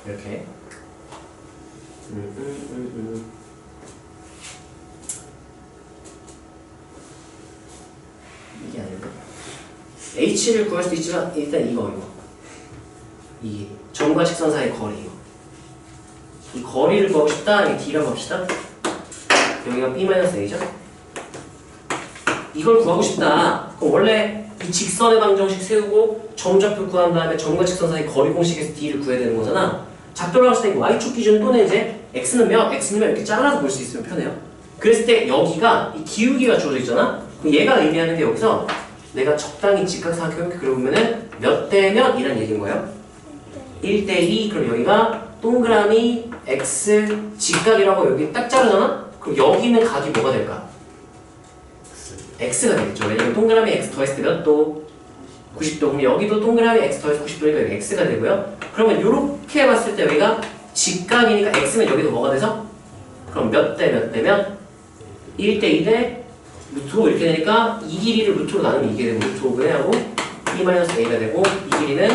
이렇게 이게 아닌데. h를 구할 수도 있지만 일단 이거. 이 점과 직선 사이 거리 이거. 이 거리를 구하고 싶다. 이게 d라고 합시다. 여기가 b-a죠? 이걸 구하고 싶다. 그럼 원래 이 직선의 방정식 세우고 점좌표 구한 다음에 점과 직선 사이 거리 공식에서 d를 구해야 되는 거잖아. 작도를 했을 때 y축 기준 또는 이제 x는 몇, x는 몇 이렇게 잘라서 볼 수 있으면 편해요. 그랬을 때 여기가 이 기울기가 주어져 있잖아. 그럼 얘가 의미하는 게 여기서 내가 적당히 직각삼각형 그려보면은 몇 대 몇이란 얘기인 거예요. 1대2. 그럼 여기가 동그라미 x 직각이라고 여기 딱 자르잖아? 그럼 여기 있는 각이 뭐가 될까? x가 되겠죠. 왜냐면 동그라미 x 더했을 때 몇 도? 90도. 그럼 여기도 동그라미 x 더해서 90도니까 여기 x가 되고요. 그러면 이렇게 봤을 때 여기가 직각이니까 x면 여기도 뭐가 돼서? 그럼 몇 대 몇 대 몇? 1대 2대 루트 5 이렇게 되니까 이 길이를 루트로 나누면 이게 되고 루트 5분의 하고 b-a가 되고 이 길이는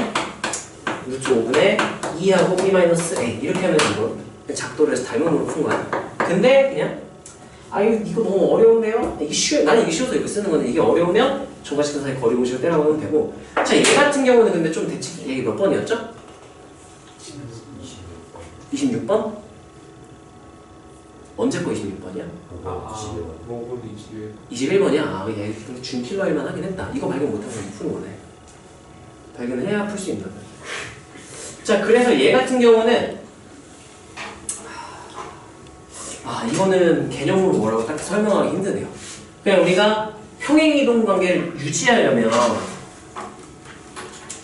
루트 5분의 2하고 b-a 이렇게 하면 되고 작도를 해서 닮음으로 푼 거야. 근데 그냥 아유 이거 너무 어려운데요? 나는 이게 쉬워서 이거 쓰는 건데 이게 어려우면 점과 직선 사이 거리 공식을 떼라고 하면 되고 자 얘 같은 경우는 근데 좀 대칭 얘기 몇 번이었죠? 26번? 언제 거 26번이야? 21번이야? 아, 얘 준킬러일만 하긴 했다. 이거 발견 못하면 푸는 거네. 발견을 해야 풀 수 있는 거야. 자, 그래서 얘 같은 경우는 이거는 개념으로 뭐라고 딱 설명하기 힘드네요. 그냥 우리가 평행이동 관계를 유지하려면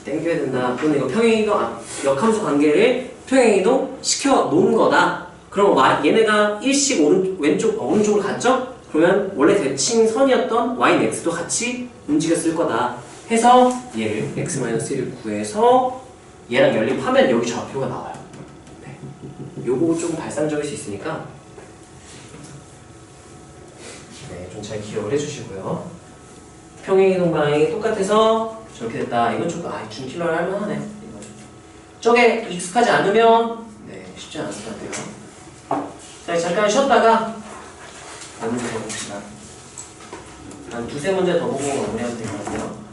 땡겨야 된다. 또는 이거 평행이동, 역함수 관계를 평행이동 시켜 놓은 거다. 그럼 얘네가 일씩 오른쪽으로 갔죠? 그러면 원래 대칭선이었던 y는 x도 같이 움직였을 거다. 해서 얘를 x-1을 구해서 얘랑 연립하면 여기 좌표가 나와요. 네. 요거 조금 발상적일 수 있으니까 네, 좀 잘 기억을 해주시고요. 평행이동 방향이 똑같아서 저렇게 됐다. 이건 좀 준킬러를 할만하네. 저게 익숙하지 않으면 네, 쉽지 않을 것 같아요. 자, 잠깐 쉬었다가 문제 더 봅시다. 한 두세 문제 더 보고 마무리하면 될 것 같아요.